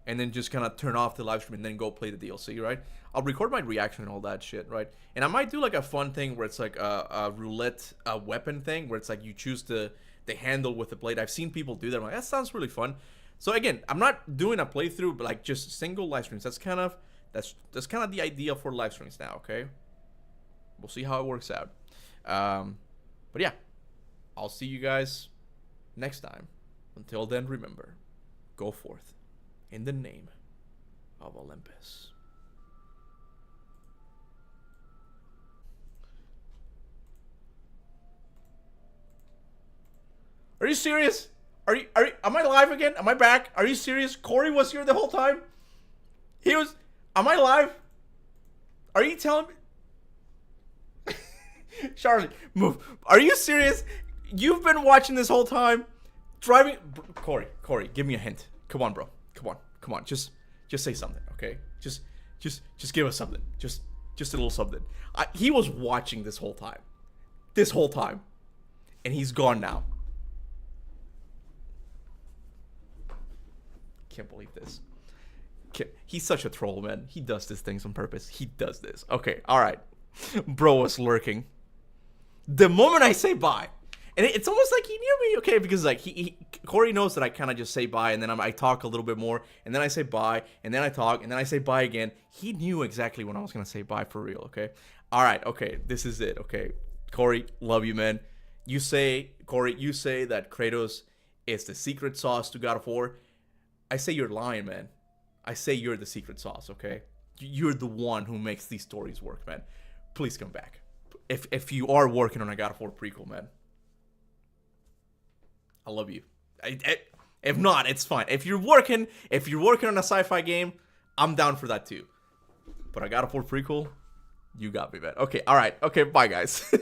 and then just kind of turn off the live stream and then go play the DLC, right? I'll record my reaction and all that shit, right? And I might do like a fun thing where it's like a roulette weapon thing, where it's like you choose the handle with the blade. I've seen people do that. I'm like, that sounds really fun. So again, I'm not doing a playthrough, but like just single live streams. That's kind of the idea for live streams now. Okay, we'll see how it works out. But yeah, I'll see you guys next time. Until then, remember, go forth in the name of Olympus. Are you serious? Am I live again? Am I back? Are you serious? Corey was here the whole time? Am I live? Are you telling me? Charlie, move. Are you serious? You've been watching this whole time? Driving? Corey, give me a hint. Come on, bro. Come on. Just say something, okay? Just give us something. Just a little something. He was watching this whole time. And he's gone now. Can't believe this. He's such a troll, man. He does these things on purpose. He does this. Okay, all right. Bro was lurking. The moment I say bye, and it's almost like he knew me, okay? Because like Corey knows that I kind of just say bye, and then I talk a little bit more, and then I say bye, and then I talk, and then I say bye again. He knew exactly when I was gonna say bye for real, okay? All right, okay. This is it, okay? Corey, love you, man. Corey, you say that Kratos is the secret sauce to God of War. I say you're lying, man. I say you're the secret sauce, okay? You're the one who makes these stories work, man. Please come back. If you are working on a God of War prequel, man, I love you. If not, it's fine. If you're working on a sci-fi game, I'm down for that too. But a God of War prequel, you got me, man. Okay, all right. Okay, bye, guys.